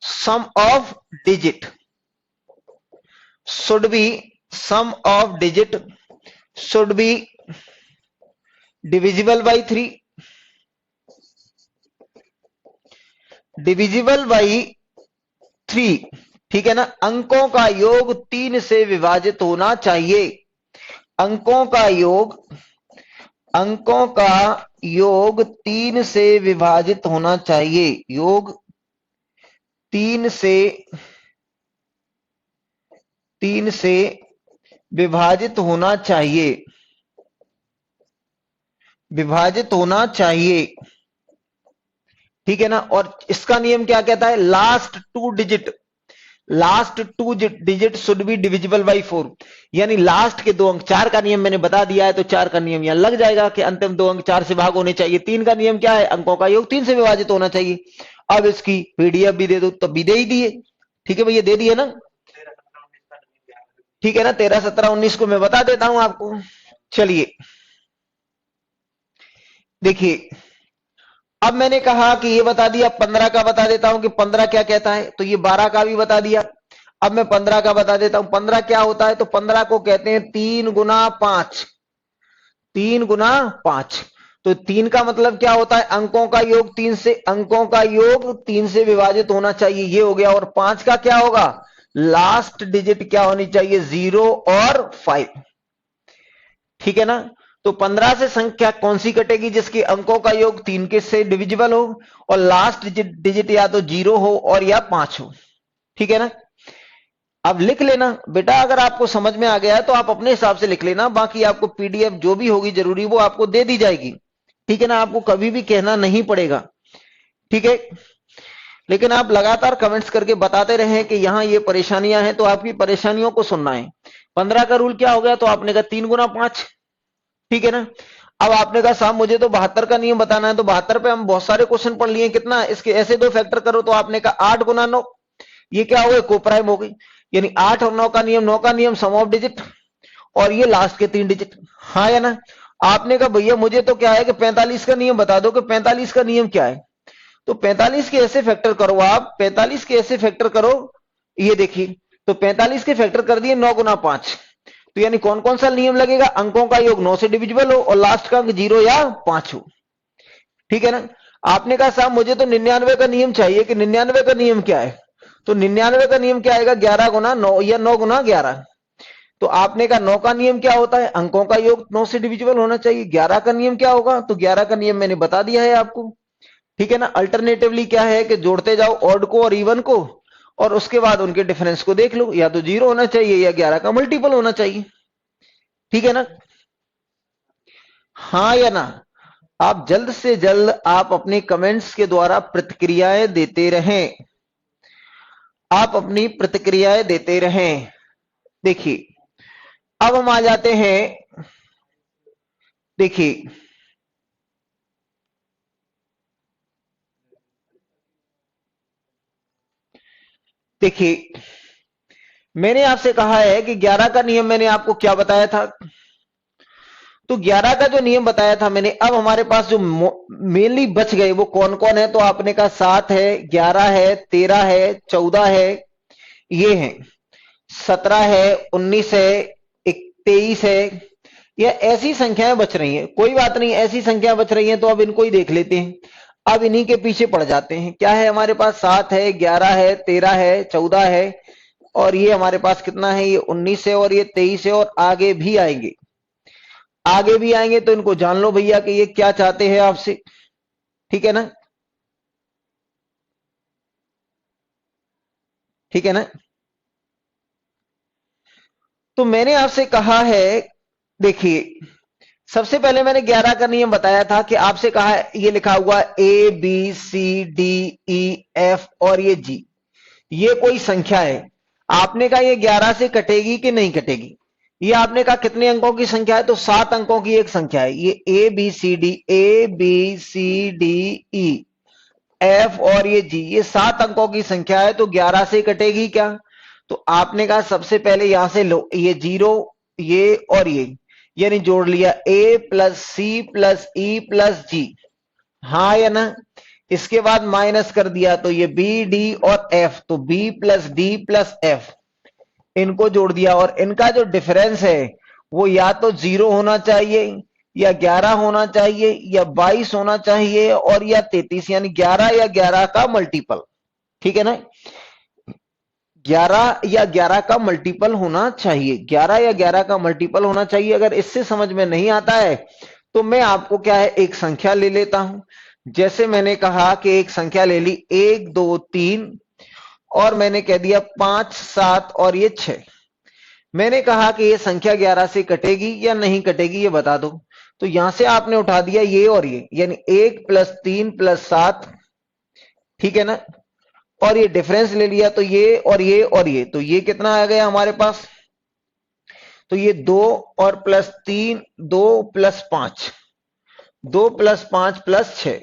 sum of digit should be, sum of digit should be divisible by 3, divisible by 3। ठीक है ना, अंकों का योग 3 से विभाजित होना चाहिए, अंकों का योग, अंकों का योग 3 से विभाजित होना चाहिए, योग 3 से विभाजित होना चाहिए, विभाजित होना चाहिए, ठीक है ना। और इसका नियम क्या कहता है, last two digit should be divisible by 4, यानी लास्ट के 2 अंक, 4 का नियम मैंने बता दिया है तो 4 का नियम यहां लग जाएगा कि अंतिम 2 अंक 4 से भाग होने चाहिए। 3 का नियम क्या है, अंकों का योग 3 से विभाजित होना चाहिए। अब इसकी पीडीएफ भी दे दो, तब भी दे ही दिए, ठीक है भैया, दे दिए ना, ठीक है ना। 13, 17, 19 को मैं बता देता हूं आपको। चलिए देखिए, अब मैंने कहा कि ये बता दिया, 15 का बता देता हूं कि 15 क्या कहता है, तो ये 12 का भी बता दिया। अब मैं 15 का बता देता हूं, 15 क्या होता है, तो 15 को कहते हैं 3 गुना 5, 3 गुना 5। तो 3 का मतलब क्या होता है, अंकों का योग 3 से, अंकों का योग 3 से विभाजित होना चाहिए, ये हो गया। और 5 का क्या होगा, लास्ट डिजिट क्या होनी चाहिए, 0 और 5, ठीक है ना। तो 15 से संख्या कौन सी कटेगी, जिसके अंकों का योग 3 के से डिविजिबल हो और लास्ट डिजिट या तो 0 हो और या 5 हो, ठीक है ना। अब लिख लेना बेटा, अगर आपको समझ में आ गया है तो आप अपने हिसाब से लिख लेना, बाकी आपको पीडीएफ जो भी होगी जरूरी वो आपको दे दी जाएगी, ठीक है ना। आपको कभी भी कहना नहीं पड़ेगा, ठीक है। लेकिन आप लगातार कमेंट्स करके बताते रहें कि यहां ये परेशानियां हैं, तो आपकी परेशानियों को सुनना है। 15 का रूल क्या हो गया, तो आपने कहा 3 गुना 5, ठीक है ना। अब आपने कहा साहब मुझे तो 72 का नियम बताना है, तो 72 पे हम बहुत सारे क्वेश्चन पढ़ लिए, कितना इसके ऐसे 2 फैक्टर करो, तो आपने कहा 8 गुना 9, ये क्या हो गया, कोप्राइम हो गई, यानी 8 और 9 का नियम, 9 का नियम सम ऑफ डिजिट और ये लास्ट के 3 डिजिट, हाँ या ना। आपने कहा भैया मुझे तो क्या है कि 45 का नियम बता दो कि 45 का नियम क्या है, तो 45 के ऐसे फैक्टर करो, आप 45 के ऐसे फैक्टर करो, ये देखिए, तो 45 के फैक्टर कर दिए 9 गुना 5, तो यानी कौन कौन सा नियम लगेगा, अंकों का योग 9 से डिविजिबल हो और लास्ट का अंक 0 या 5 हो, ठीक है ना। आपने कहा साहब मुझे तो 99 का नियम चाहिए, कि 99 का नियम क्या है, तो 99 का नियम क्या आएगा, 11 गुना 9 या 9 गुना 11। तो आपने कहा 9 का नियम क्या होता है, अंकों का योग 9 से डिविजिबल होना चाहिए। 11 का नियम क्या होगा, तो 11 का नियम मैंने बता दिया है आपको, ठीक है ना। अल्टरनेटिवली क्या है कि जोड़ते जाओ ऑड को और इवन को, और उसके बाद उनके डिफरेंस को देख लो, या तो 0 होना चाहिए या 11 का मल्टीपल होना चाहिए, ठीक है ना, हाँ या ना। आप जल्द से जल्द आप अपने कमेंट्स के द्वारा प्रतिक्रियाएं देते रहें, आप अपनी प्रतिक्रियाएं देते रहें। देखिए अब हम आ जाते हैं, देखिए देखिए मैंने आपसे कहा है कि 11 का नियम मैंने आपको क्या बताया था, तो 11 का जो नियम बताया था मैंने, अब हमारे पास जो मेनली बच गए वो कौन कौन है, तो आपने कहा 7 है, 11 है, 13 है, 14 है, ये है, 17 है, 19 है, 23 है, ये ऐसी संख्याएं बच रही हैं। कोई बात नहीं, ऐसी संख्या बच रही हैं तो अब इनको ही देख लेते हैं, अब इन्हीं के पीछे पड़ जाते हैं। क्या है हमारे पास, 7 है, 11 है, 13 है, 14 है, और ये हमारे पास कितना है, ये 19 है और ये 23 है, और आगे भी आएंगे, आगे भी आएंगे, तो इनको जान लो भैया कि ये क्या चाहते हैं आपसे, ठीक है ना, ठीक है ना। तो मैंने आपसे कहा है, देखिए सबसे पहले मैंने 11 का नियम बताया था कि आपसे कहा है, ये लिखा हुआ A B C D E F और ये जी, ये कोई संख्या है, आपने कहा ये 11 से कटेगी कि नहीं कटेगी, ये आपने कहा कितने अंकों की संख्या है, तो 7 अंकों की एक संख्या है, ये A B C D E F और ये जी, ये 7 अंकों की संख्या है, तो 11 से कटेगी क्या, तो आपने कहा सबसे पहले यहां से लो, ये 0, ये और ये, यानी जोड़ लिया A plus C plus E plus G, हाँ या ना। इसके बाद माइनस कर दिया, तो ये बी डी और एफ, तो B plus D plus F, इनको जोड़ दिया, और इनका जो डिफरेंस है वो या तो 0 होना चाहिए या 11 होना चाहिए या 22 होना चाहिए और या 33, यानी 11 या 11 का मल्टीपल, ठीक है ना। 11 या 11 का मल्टीपल होना चाहिए, 11 या 11 का मल्टीपल होना चाहिए। अगर इससे समझ में नहीं आता है तो मैं आपको क्या है, एक संख्या ले लेता हूं, जैसे मैंने कहा कि एक संख्या ले ली 1 2 3, और मैंने कह दिया 5, 7 और ये 6। मैंने कहा कि ये संख्या 11 से कटेगी या नहीं कटेगी ये बता दो। तो यहां से आपने उठा दिया ये और ये, यानी 1 + 3 + 7, ठीक है ना, और ये डिफरेंस ले लिया, तो ये और ये और ये, तो ये कितना आ गया हमारे पास, तो ये 2 और +3, 2 + 5, 2 + 5 + 6,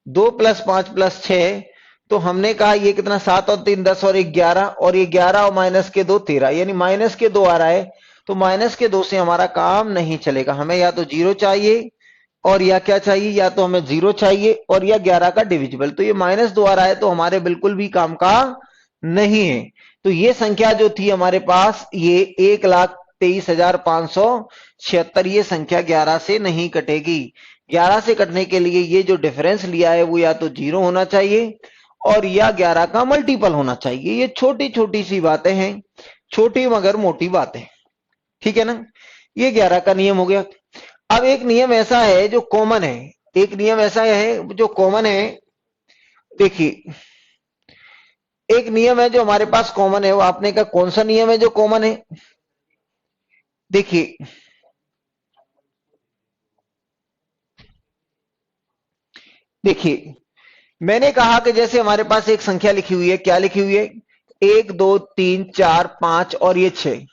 2 + 5 + 6, तो हमने कहा ये कितना, 7 और 3 10 और 11, और ये 11 और -2 13, यानी -2 आ रहा है। तो -2 से हमारा काम नहीं चलेगा, हमें या तो 0 चाहिए और या क्या चाहिए, या तो हमें 0 चाहिए और या 11 का डिविजिबल। तो ये -2 आ रहा है, तो हमारे बिल्कुल भी काम का नहीं है। तो ये संख्या जो थी हमारे पास, ये 1,23,576, ये संख्या 11 से नहीं कटेगी। 11 से कटने के लिए ये जो डिफरेंस लिया है वो या तो 0 होना चाहिए और या 11 का मल्टीपल होना चाहिए। ये छोटी छोटी सी बातें हैं, छोटी मगर मोटी बातें, ठीक है ना। ये 11 का नियम हो गया। अब एक नियम ऐसा है जो कॉमन है, एक नियम ऐसा है जो कॉमन है। देखिए, एक नियम है जो हमारे पास कॉमन है, वो आपने का कौन सा नियम है जो कॉमन है? देखिए, देखिए मैंने कहा कि जैसे हमारे पास एक संख्या लिखी हुई है, क्या लिखी हुई है, 1 2 3 4 5 और ये 6।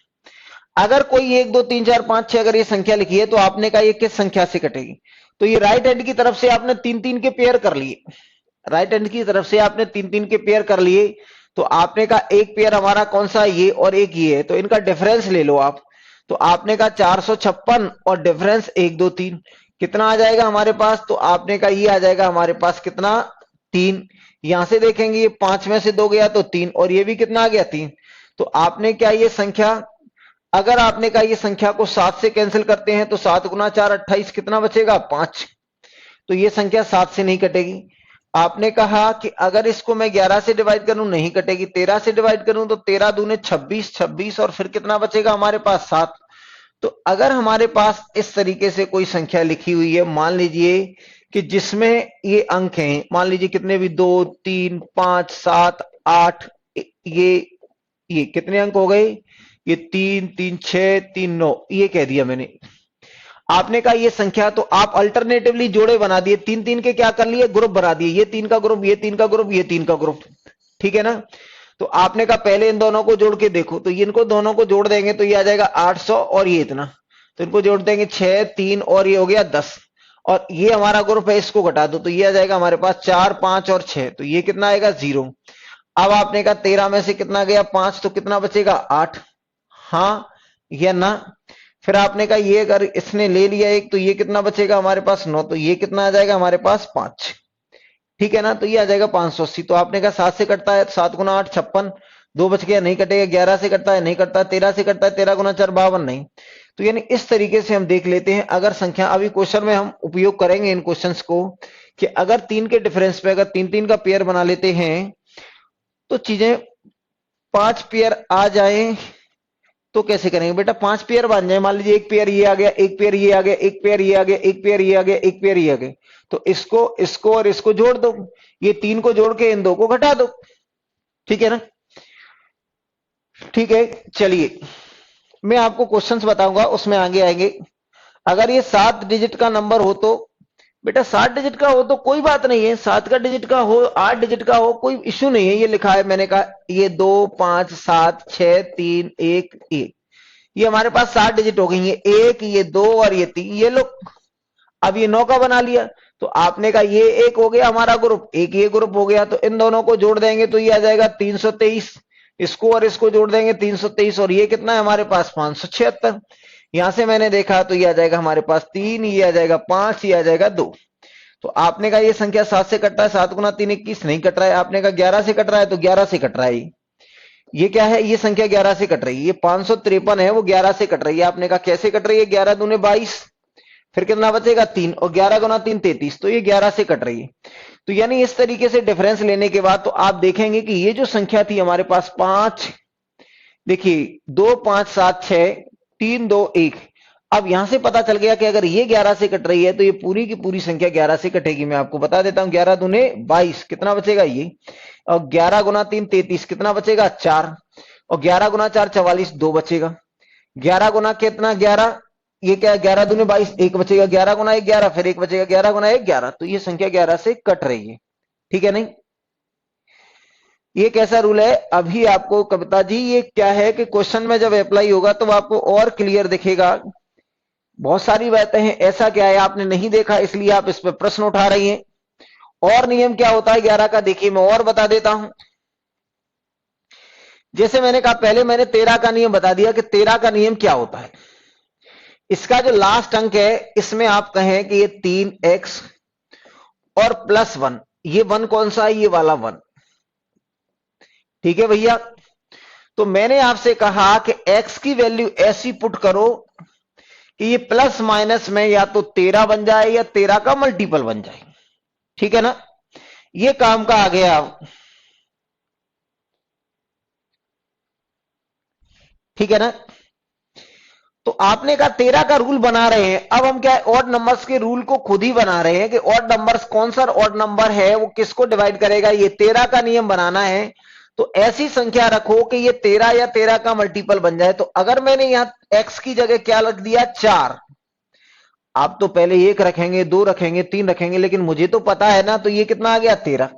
अगर कोई 1 2 3 4 5 6 अगर ये संख्या लिखी है, तो आपने कहा ये किस संख्या से कटेगी? तो ये राइट हैंड की तरफ से आपने 3 3 के पेयर कर लिए, राइट हैंड की तरफ से आपने 3 3 के पेयर कर लिए। तो आपने कहा एक पेयर हमारा कौन सा, ये और एक ये है, तो इनका डिफरेंस ले लो आप। तो आपने कहा 456 और डिफरेंस 1 2 3, कितना आ जाएगा हमारे पास? तो आपने कहा ये आ जाएगा हमारे पास कितना, 3। यहां से देखेंगे ये 5 में से 2 गया तो 3, और ये भी कितना आ गया, 3। तो आपने क्या ये संख्या, अगर आपने कहा ये संख्या को 7 से कैंसिल करते हैं तो 7 गुना 4 28, कितना बचेगा, 5। तो ये संख्या 7 से नहीं कटेगी। आपने कहा कि अगर इसको मैं 11 से डिवाइड करूं, नहीं कटेगी। 13 से डिवाइड करूं तो 13 दूने 26, 26 और फिर कितना बचेगा हमारे पास, 7। तो अगर हमारे पास इस तरीके से कोई संख्या लिखी हुई है, मान लीजिए कि जिसमें ये अंक हैं, मान लीजिए कितने भी, 2 3 5 7 8, ये कितने अंक हो गए, ये 3 3 6 3 9, ये कह दिया मैंने। आपने कहा ये संख्या, तो आप अल्टरनेटिवली जोड़े बना दिए, 3 3 के क्या कर लिए, ग्रुप बना दिए, ये 3 का ग्रुप, ये 3 का ग्रुप, ये 3 का ग्रुप, ठीक है ना। तो आपने कहा पहले इन दोनों को जोड़ के देखो, तो ये इनको दोनों को जोड़ देंगे तो ये आ जाएगा 800 और ये इतना, तो इनको जोड़ देंगे 6 3 और ये हो गया 10, और ये हमारा ग्रुप है, इसको घटा दो तो ये आ जाएगा हमारे पास 4 5 और 6, तो ये कितना आएगा, 0। अब आपने कहा 13 में से कितना गया, 5, तो कितना बचेगा, 8, हाँ या ना। फिर आपने कहा ये अगर इसने ले लिया एक, तो ये कितना बचेगा हमारे पास, 9, तो ये कितना आ जाएगा हमारे पास, 5, ठीक है ना। तो ये आ जाएगा 580। तो आपने कहा 7 से कटता है, 7 गुना 8 56, 2 बच गया, नहीं कटेगा। 11 से कटता है, नहीं कटता। 13 से कटता है, 13 गुना 4 52, नहीं। तो यानी इस तरीके से हम देख लेते हैं अगर संख्या, अभी क्वेश्चन में हम उपयोग करेंगे इन क्वेश्चंस को, कि अगर 3 के डिफरेंस पे अगर 3 3 का पेयर बना लेते हैं तो चीजें 5 पेयर आ जाए तो कैसे करेंगे बेटा, 5 पेयर बन जाए। मान लीजिए एक पेयर ये आ गया, एक पेयर ये आ गया, एक पेयर ये आ गया, एक पेयर ये आ गया, एक पेयर ये आ गया, तो इसको इसको और इसको जोड़ दो, ये 3 को जोड़ के इन 2 को घटा दो, ठीक है ना। ठीक है, चलिए मैं आपको क्वेश्चंस बताऊंगा, उसमें आगे आएंगे। अगर ये 7 डिजिट का नंबर हो तो बेटा, 7 डिजिट का हो तो कोई बात नहीं है, 7 का डिजिट का हो, 8 डिजिट का हो, कोई इश्यू नहीं है। ये लिखा है, मैंने कहा ये 2 5 7 6 3 1 1, ये हमारे पास 7 डिजिट हो गई है। 1, ये 2 और ये 3, ये लो। अब ये 9 का बना लिया, तो आपने कहा ये एक हो गया हमारा ग्रुप, एक ये ग्रुप हो गया, तो इन दोनों को जोड़ देंगे तो ये आ जाएगा 323, इसको और इसको जोड़ देंगे 323, और ये कितना है हमारे पास, 576। यहां से मैंने देखा तो ये आ जाएगा हमारे पास 3, ये आ जाएगा 5, ये आ जाएगा 2। तो आपने कहा ये संख्या 7 से कट रहा है, 7 गुना 3 21, नहीं कट रहा है। आपने कहा 11 से कट रहा है, तो 11 से कट रहा है। ये क्या है, ये संख्या 11 से कट रही है। ये 553 है, वो 11 से कट रही है। आपने कहा कैसे कट रही है, 11 दूने 22, फिर कितना बचेगा, 3, और 11 गुना 3 33, तो ये 11 से कट रही है। तो यानी इस तरीके से डिफरेंस लेने के बाद तो आप देखेंगे कि ये जो संख्या थी हमारे पास 5, देखिए 2 5 7 6 3 2 1, अब यहां से पता चल गया कि अगर ये 11 से कट रही है तो ये पूरी की पूरी संख्या 11 से कटेगी। मैं आपको बता देता हूं, 11 दूने 22, कितना बचेगा ये, और 11 गुना 3 33, कितना बचेगा 4, और 11 गुना 4 44, 2 बचेगा। 11 गुना कितना 11, ये क्या है 11 दूने 22, 1 बचेगा। 11 गुना 1 11, फिर 1 बचेगा, 11 गुना 1 11, तो ये संख्या 11 से कट रही है। ठीक है नहीं, ये कैसा रूल है अभी आपको कविता जी, ये क्या है कि क्वेश्चन में जब अप्लाई होगा तो आपको और क्लियर दिखेगा। बहुत सारी बातें हैं, ऐसा क्या है आपने नहीं देखा इसलिए आप इस पर प्रश्न उठा रही हैं। और नियम क्या होता है 11 का, देखिए मैं और बता देता हूं। जैसे मैंने कहा पहले मैंने 13 का नियम बता दिया कि 13 का नियम क्या होता है। इसका जो लास्ट अंक है इसमें आप कहें कि ये 3x और +1, ये 1 कौन सा है, ये वाला 1। ठीक है भैया, तो मैंने आपसे कहा कि x की वैल्यू ऐसी पुट करो कि ये प्लस माइनस में या तो 13 बन जाए या 13 का मल्टीपल बन जाए। ठीक है ना, ये काम का आ गया। ठीक है ना, तो आपने कहा 13 का रूल बना रहे हैं, अब हम क्या है ऑड नंबर्स के रूल को खुद ही बना रहे हैं कि ऑड नंबर्स कौन सा ऑड नंबर है वो किसको डिवाइड करेगा। ये 13 का नियम बनाना है, तो ऐसी संख्या रखो कि ये 13 या 13 का मल्टीपल बन जाए। तो अगर मैंने यहां x की जगह क्या रख दिया 4, आप तो पहले 1 रखेंगे, 2 रखेंगे, 3 रखेंगे, लेकिन मुझे तो पता है ना, तो ये कितना आ गया 13।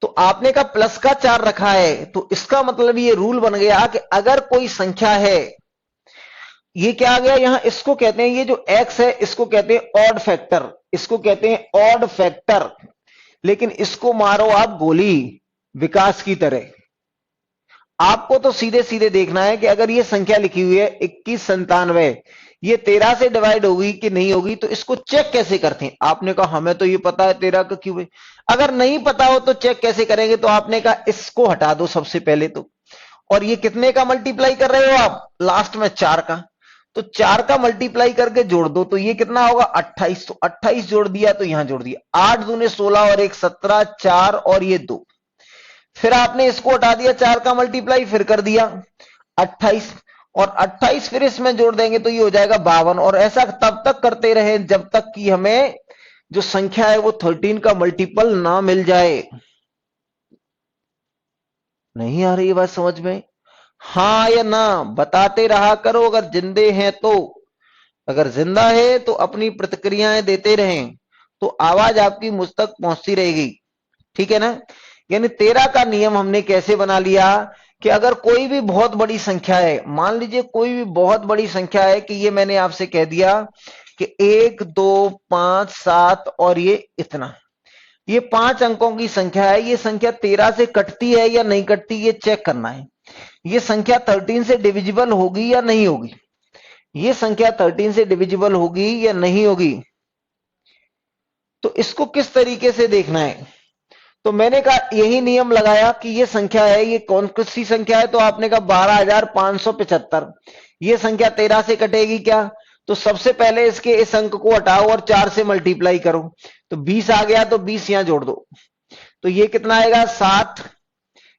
तो आपने का प्लस का 4 रखा है, तो इसका मतलब ये रूल बन गया कि अगर कोई संख्या है, ये क्या आ गया यहां, इसको कहते हैं, ये जो x है इसको कहते हैं ऑड फैक्टर, इसको कहते हैं ऑड फैक्टर। लेकिन इसको मारो आप गोली विकास की तरह। आपको तो सीधे सीधे देखना है कि अगर ये संख्या लिखी हुई है 2197, ये 13 से डिवाइड होगी कि नहीं होगी, तो इसको चेक कैसे करते हैं। आपने कहा हमें तो ये पता है 13 का क्यों है। अगर नहीं पता हो तो चेक कैसे करेंगे, तो आपने कहा इसको हटा दो सबसे पहले तो, और ये कितने का मल्टीप्लाई कर रहे हो आप, लास्ट में 4 का, तो 4 का मल्टीप्लाई करके जोड़ दो, तो ये कितना होगा 28। तो 28 जोड़ दिया तो यहां जोड़ दिया, 8 दूने 16 और 1 17, 4 और ये 2। फिर आपने इसको हटा दिया, 4 का मल्टीप्लाई फिर कर दिया 28, और 28 फिर इसमें जोड़ देंगे तो ये हो जाएगा 52। और ऐसा तब तक करते रहे जब तक कि हमें जो संख्या है वो 13 का मल्टीपल ना मिल जाए। नहीं आ रही बात समझ में, हाँ या ना बताते रहा करो अगर जिंदे हैं तो। अगर जिंदा है तो अपनी प्रतिक्रियाएं देते रहें, तो आवाज आपकी मुझ तक पहुंचती रहेगी। ठीक है ना, यानी 13 का नियम हमने कैसे बना लिया कि अगर कोई भी बहुत बड़ी संख्या है, मान लीजिए कोई भी बहुत बड़ी संख्या है, कि ये मैंने आपसे कह दिया कि 1 2 5 7 और ये इतना, ये 5 अंकों की संख्या है, ये संख्या 13 से कटती है या नहीं कटती, ये चेक करना है। ये संख्या 13 से डिविजिबल होगी या नहीं होगी, ये संख्या 13 से डिविजिबल होगी या नहीं होगी, तो इसको किस तरीके से देखना है। तो मैंने कहा यही नियम लगाया कि ये संख्या है, ये कौन सी संख्या है, तो आपने कहा 12575, ये संख्या 13 से कटेगी क्या, तो सबसे पहले इसके इस अंक को हटाओ और 4 से मल्टीप्लाई करो, तो 20 आ गया, तो 20 यहां जोड़ दो, तो ये कितना आएगा 7,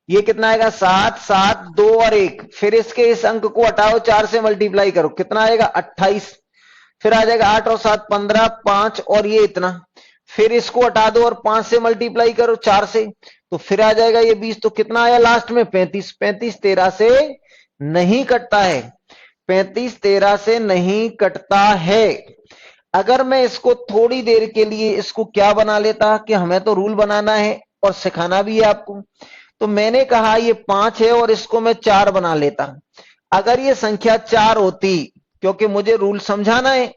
ये कितना आएगा 7 7 2 और 1, फिर इसके इस अंक को हटाओ 4 से मल्टीप्लाई करो, कितना आएगा 28, फिर आ जाएगा 8 और 7 15, 5 और ये इतना, फिर इसको हटा दो और 5 से मल्टीप्लाई करो 4 से, तो फिर आ जाएगा ये 20, तो कितना आया लास्ट में 35। 35 13 से नहीं कटता है, 35 13 से नहीं कटता है। अगर मैं इसको थोड़ी देर के लिए इसको क्या बना लेता कि हमें तो रूल बनाना है और सिखाना भी है आपको, तो मैंने कहा ये 5 है और इसको मैं 4 बना लेता। अगर ये संख्या 4 होती, क्योंकि मुझे रूल समझाना है,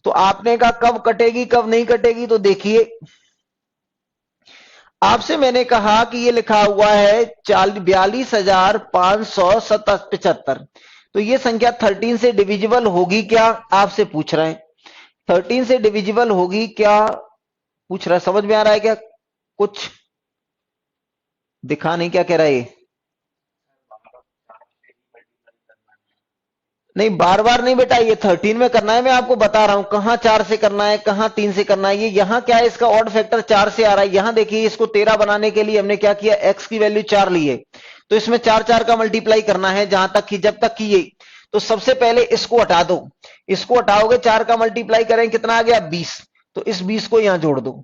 तो आपने कहा कब कटेगी कब नहीं कटेगी, तो देखिए आपसे मैंने कहा कि ये लिखा हुआ है 42,575, तो ये संख्या 13 से डिविजिबल होगी क्या, आपसे पूछ रहे हैं 13 से डिविजिबल होगी क्या, पूछ रहा है। समझ में आ रहा है क्या, कुछ दिखा नहीं, क्या कह रहा है ये, नहीं बार बार नहीं बेटा, ये 13 में करना है, मैं आपको बता रहा हूं कहां 4 से करना है कहां 3 से करना है। ये यहां क्या है, इसका ऑड फैक्टर 4 से आ रहा है। यहां देखिए इसको 13 बनाने के लिए हमने क्या किया, x की वैल्यू 4 ली है, तो इसमें 4 4 का मल्टीप्लाई करना है जहां तक कि जब तक कि ये, तो सबसे पहले इसको हटा दो, इसको हटाओगे 4 का मल्टीप्लाई करें कितना आ गया 20, तो इस 20 को यहां जोड़ दो,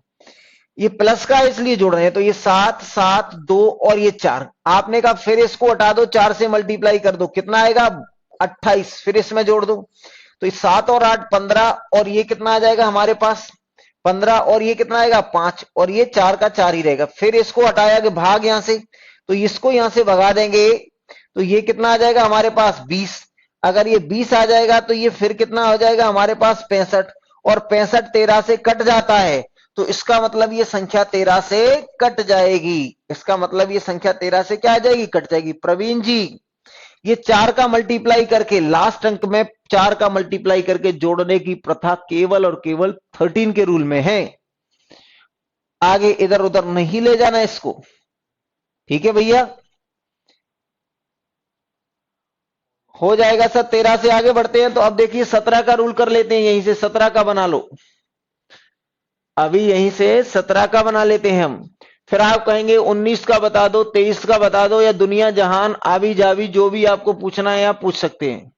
ये प्लस का इसलिए जोड़ रहे हैं, तो ये 7 7 2 और ये 4, आपने कहा फिर इसको हटा दो 4 से मल्टीप्लाई कर दो कितना आएगा 28, फिर इसमें जोड़ दो, तो ये 7 और 8 15 और ये कितना आ जाएगा हमारे पास 15 और ये कितना आएगा 5 और ये 4 का 4 ही रहेगा, फिर इसको हटाया कि भाग यहां से, तो इसको यहां से भगा देंगे तो ये कितना आ जाएगा हमारे पास 20, अगर ये 20 आ जाएगा तो ये फिर कितना हो जाएगा हमारे पास 65, और 65 13 से कट जाता है, तो इसका मतलब ये संख्या 13 से कट जाएगी, इसका मतलब ये संख्या 13 से क्या आ जाएगी कट जाएगी। प्रवीण जी ये 4 का मल्टीप्लाई करके लास्ट अंक में 4 का मल्टीप्लाई करके जोड़ने की प्रथा केवल और केवल 13 के रूल में है, आगे इधर उधर नहीं ले जाना इसको, ठीक है भैया। हो जाएगा सर, 13 से आगे बढ़ते हैं, तो अब देखिए 17 का रूल कर लेते हैं, यहीं से 17 का बना लो, अभी यहीं से 17 का बना लेते हैं हम, फिर आप कहेंगे 19 का बता दो 23 का बता दो, या दुनिया जहान आवी जावी जो भी आपको पूछना है आप पूछ सकते हैं।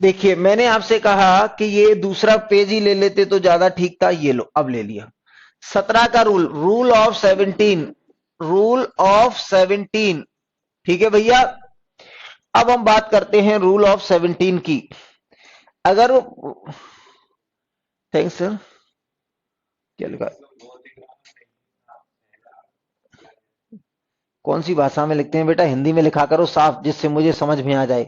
देखिए मैंने आपसे कहा कि ये दूसरा पेज ही ले लेते तो ज्यादा ठीक था, ये लो अब ले लिया। 17 का rule, rule of 17, rule of 17, ठीक है भैया। अब हम बात करते हैं रूल ऑफ 17 की। अगर थैंक्स सर, क्या लिखा, कौन सी भाषा में लिखते हैं बेटा, हिंदी में लिखा करो साफ जिससे मुझे समझ में आ जाए,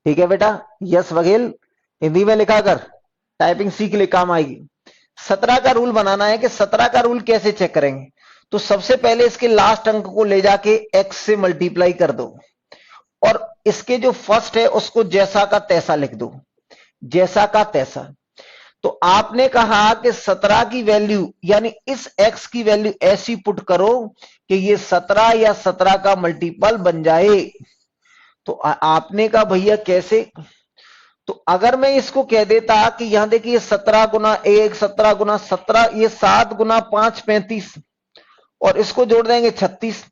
ठीक है बेटा। यस बघेल, हिंदी में लिखा कर, टाइपिंग सीख ले काम आएगी। 17 का रूल बनाना है कि 17 का रूल कैसे चेक करेंगे, तो सबसे पहले इसके लास्ट अंक को ले जाके x से मल्टीप्लाई कर दो, और इसके जो फर्स्ट है उसको जैसा का तैसा लिख दो, जैसा का तैसा। तो आपने कहा कि 17 की वैल्यू यानी इस x की वैल्यू ऐसी पुट करो कि ये 17 या 17 का मल्टीपल बन जाए। तो आपने कहा भैया कैसे, तो अगर मैं इसको कह देता कि यहां देखिए 17 गुना 1 17 गुना 17, ये 7 गुना 5 35, और इसको जोड़ देंगे 36,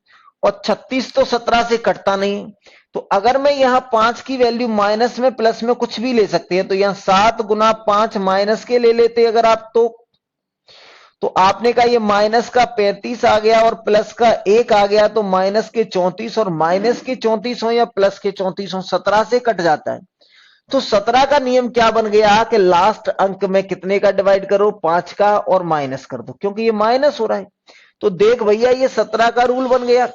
और 36 तो 17 से कटता नहीं, तो अगर मैं यहां 5 की वैल्यू माइनस में प्लस में कुछ भी ले सकते हैं, तो यहां 7 गुना 5 माइनस के ले लेते अगर आप, तो आपने कहा ये माइनस का 35 आ गया और प्लस का 1 आ गया, तो माइनस के 34, और माइनस के 34 हो या प्लस के 34 हो 17 से कट जाता है। तो 17 का नियम क्या बन गया कि लास्ट अंक में कितने का डिवाइड करो 5 का, और माइनस कर दो, क्योंकि ये माइनस हो रहा है। तो देख भैया ये 17 का रूल बन गया,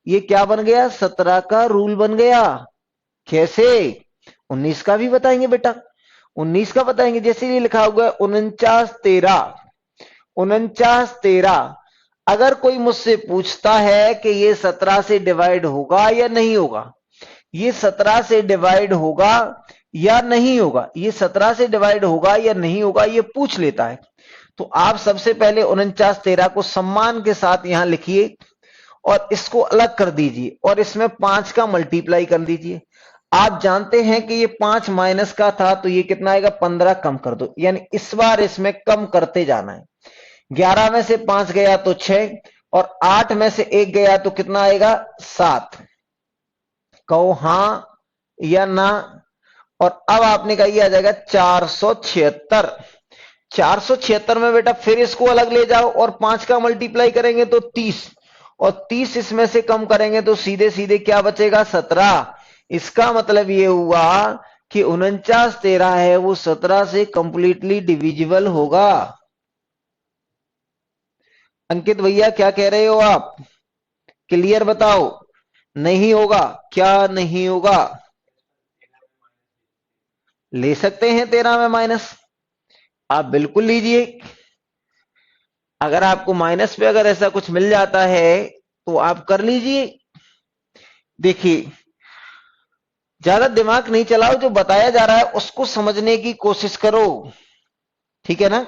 ये क्या बन गया 17 का रूल बन गया। कैसे, 19 का भी बताएंगे बेटा, 19 का बताएंगे, जैसे ये लिखा हुआ है 49 13, 49 13। अगर कोई मुझसे पूछता है कि ये 17 से डिवाइड होगा या नहीं होगा, ये 17 से डिवाइड होगा या नहीं होगा, ये 17 से डिवाइड होगा या नहीं होगा, ये पूछ लेता है, तो आप सबसे पहले 49 13 को सम्मान के साथ यहां लिखिए और इसको अलग कर दीजिए, और इसमें 5 का मल्टीप्लाई कर दीजिए। आप जानते हैं कि ये 5 माइनस का था, तो ये कितना आएगा 15 कम कर दो, यानी इस बार इसमें कम करते जाना है। 11 में से 5 गया तो 6, और 8 में से 1 गया तो कितना आएगा 7। कहो हां या ना, और अब आपने कहा ये आ जाएगा 476। 476 में बेटा फिर इसको अलग ले जाओ और 5 का मल्टीप्लाई करेंगे तो 30, और 30 इसमें से कम करेंगे तो सीधे सीधे क्या बचेगा 17। इसका मतलब ये हुआ कि 49 13 है वो 17 से कंप्लीटली डिविजिबल होगा। अंकित भैया क्या कह रहे हो आप, क्लियर बताओ, नहीं होगा, क्या नहीं होगा, ले सकते हैं 13 में माइनस, आप बिल्कुल लीजिए। अगर आपको माइनस पे अगर ऐसा कुछ मिल जाता है तो आप कर लीजिए। देखिए ज्यादा दिमाग नहीं चलाओ, जो बताया जा रहा है उसको समझने की कोशिश करो, ठीक है ना।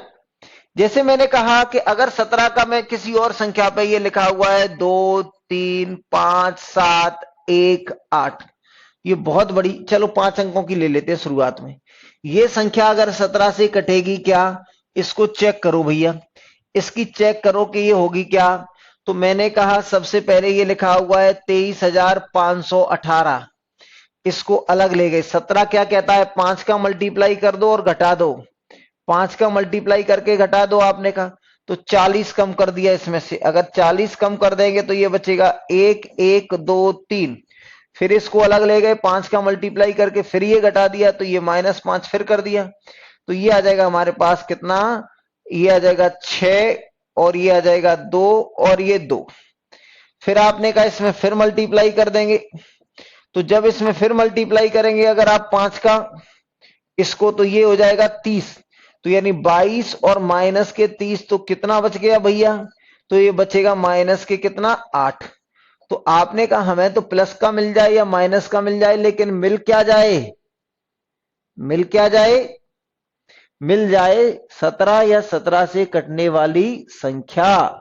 जैसे मैंने कहा कि अगर 17 का मैं किसी और संख्या पे ये लिखा हुआ है 2 3 5 7 1 8, ये बहुत बड़ी, चलो 5 अंकों की ले लेते हैं शुरुआत में। ये संख्या अगर 17 से कटेगी क्या, इसको चेक करो भैया, इसकी चेक करो कि ये होगी क्या, तो मैंने कहा सबसे पहले ये लिखा हुआ है 23,518, इसको अलग ले गए। 17 क्या कहता है, 5 का मल्टीप्लाई कर दो और घटा दो, 5 का मल्टीप्लाई करके घटा दो आपने कहा, तो 40 कम कर दिया इसमें से। अगर 40 कम कर देंगे तो ये बचेगा 1 1 2 3, फिर इसको अलग ले गए, 5 का मल्टीप्लाई करके फिर ये घटा दिया, तो ये -5 फिर कर दिया, तो ये आ जाएगा हमारे पास कितना, ये आ जाएगा 6 और ये आ जाएगा 2 और ये 2। फिर आपने कहा इसमें फिर मल्टीप्लाई कर देंगे, तो जब इसमें फिर मल्टीप्लाई करेंगे अगर आप 5 का इसको, तो ये हो जाएगा 30, तो यानी 22 और माइनस के 30, तो कितना बच गया भैया, तो ये बचेगा माइनस के कितना 8। तो आपने कहा हमें तो प्लस का मिल जाए या माइनस का मिल जाए, लेकिन मिल क्या जाए, मिल क्या जाए, मिल जाए 17 या 17 से कटने वाली संख्या,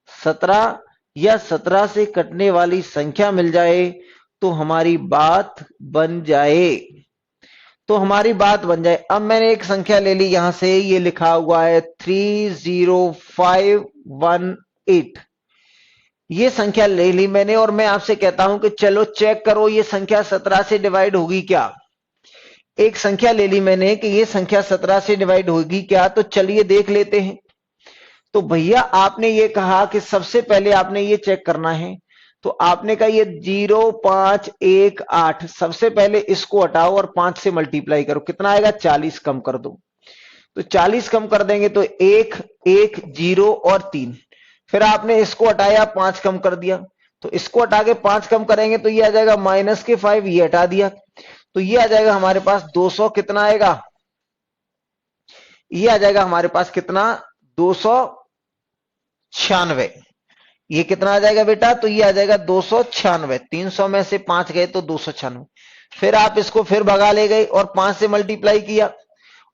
17 या 17 से कटने वाली संख्या मिल जाए तो हमारी बात बन जाए, तो हमारी बात बन जाए। अब मैंने एक संख्या ले ली यहां से, ये लिखा हुआ है 30518, ये संख्या ले ली मैंने, और मैं आपसे कहता हूं कि चलो चेक करो ये संख्या 17 से डिवाइड होगी क्या। एक संख्या ले ली मैंने कि ये संख्या 17 से डिवाइड होगी क्या, तो चलिए देख लेते हैं। तो भैया आपने ये कहा कि सबसे पहले आपने ये चेक करना है, तो आपने कहा ये 0518, सबसे पहले इसको हटाओ और 5 से मल्टीप्लाई करो, कितना आएगा 40, कम कर दो, तो 40 कम कर देंगे तो 1 1 0 और 3, फिर आपने इसको हटाया 5 कम कर दिया, तो इसको हटा के 5 कम करेंगे तो ये आ जाएगा -5, ये हटा दिया, तो ये आ जाएगा हमारे पास 200, कितना आएगा, ये आ जाएगा हमारे पास कितना 296, ये कितना आ जाएगा बेटा, तो ये आ जाएगा 296, 300 में से 5 गए तो 296। फिर आप इसको फिर भगा ले गए और 5 से मल्टीप्लाई किया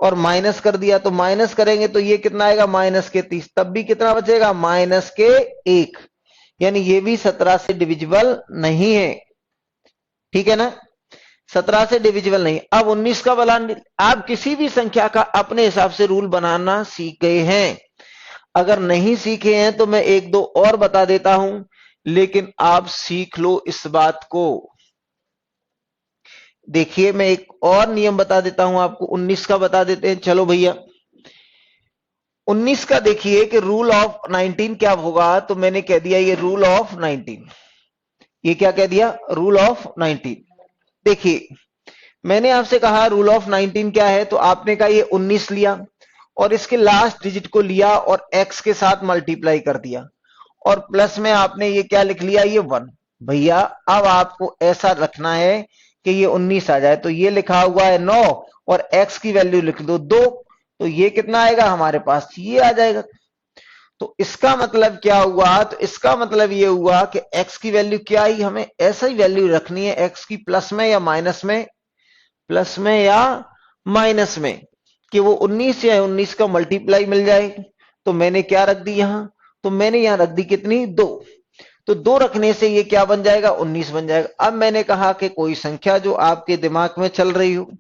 और माइनस कर दिया, तो माइनस करेंगे तो ये कितना आएगा -30, तब भी कितना बचेगा -1, यानी ये भी 17 से डिविजिबल नहीं है, ठीक है ना, 17 से डिविजिबल नहीं। अब 19 का वाला, आप किसी भी संख्या का अपने हिसाब से रूल बनाना सीख गए हैं, अगर नहीं सीखे हैं तो मैं एक दो और बता देता हूं, लेकिन आप सीख लो इस बात को। देखिए मैं एक और नियम बता देता हूं आपको, 19 का बता देते हैं, चलो भैया 19 का देखिए कि रूल ऑफ 19 क्या होगा, तो मैंने कह दिया ये रूल ऑफ 19, ये क्या कह दिया, रूल ऑफ 19। देखिए मैंने आपसे कहा रूल ऑफ 19 क्या है, तो आपने कहा ये 19 लिया और इसके लास्ट डिजिट को लिया और x के साथ मल्टीप्लाई कर दिया, और प्लस में आपने ये क्या लिख लिया, ये 1। भैया अब आपको ऐसा रखना है कि ये 19 आ जाए, तो ये लिखा हुआ है 9 और x की वैल्यू लिख दो 2, तो ये कितना आएगा हमारे पास, ये आ जाएगा। तो इसका मतलब क्या हुआ, तो इसका मतलब ये हुआ कि x की वैल्यू क्या आई, हमें ऐसा ही वैल्यू रखनी है x की, प्लस में या माइनस में, प्लस में या माइनस में, कि वो 19 या 19 का मल्टीप्लाई मिल जाए। तो मैंने क्या रख दी यहां, तो मैंने यहां रख दी कितनी 2, तो 2 रखने से ये क्या बन जाएगा 19 बन जाएगा। अब मैंने कहा कि कोई संख्या जो आपके दिमाग में चल रही हो,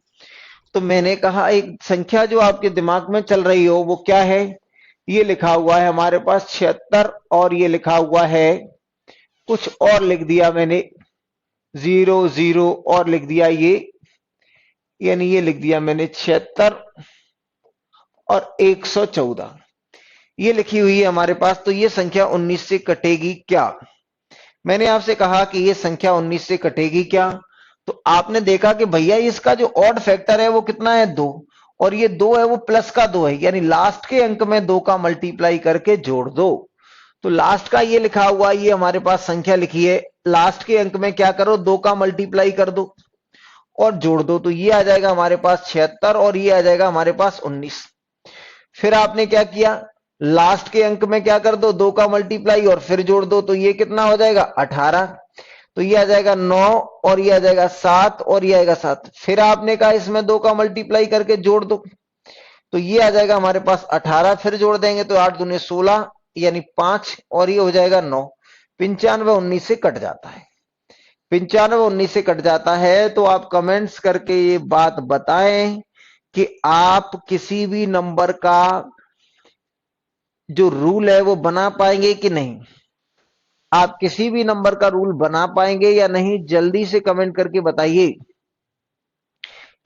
तो मैंने कहा एक संख्या जो आपके दिमाग में चल रही हो वो क्या है, ये लिखा हुआ है हमारे पास 76, और ये लिखा हुआ है कुछ और लिख दिया मैंने 0 0 और लिख दिया ये, यानी ये लिख दिया मैंने 76 और 114, ये लिखी हुई है हमारे पास। तो ये संख्या 19 से कटेगी क्या, मैंने आपसे कहा कि ये संख्या 19 से कटेगी क्या, तो आपने देखा कि भैया इसका जो ऑड फैक्टर है वो कितना है 2, और ये 2 है वो प्लस का 2 है, यानी लास्ट के अंक में 2 का मल्टीप्लाई करके जोड़ दो। तो लास्ट का ये लिखा हुआ, ये हमारे पास संख्या लिखी है, लास्ट के अंक में क्या करो 2 का मल्टीप्लाई कर दो और जोड़ दो, तो ये आ जाएगा हमारे पास 76 और ये आ जाएगा हमारे पास 19। फिर आपने क्या किया, लास्ट के अंक में क्या कर दो 2 का मल्टीप्लाई और फिर जोड़ दो, तो ये कितना हो जाएगा 18, तो ये आ जाएगा 9 और ये आ जाएगा 7 और ये आएगा 7। फिर आपने कहा इसमें 2 का मल्टीप्लाई करके जोड़ दो, तो ये आ जाएगा हमारे पास 18, फिर जोड़ देंगे तो 8 दूनी 16 यानी 5 और ये हो जाएगा 9। 95 19 से कट जाता है, 95 19 से कट जाता है। तो आप कमेंट्स करके ये बात बताएं कि आप किसी भी नंबर का जो रूल है वो बना पाएंगे कि नहीं। आप किसी भी नंबर का रूल बना पाएंगे या नहीं, जल्दी से कमेंट करके बताइए।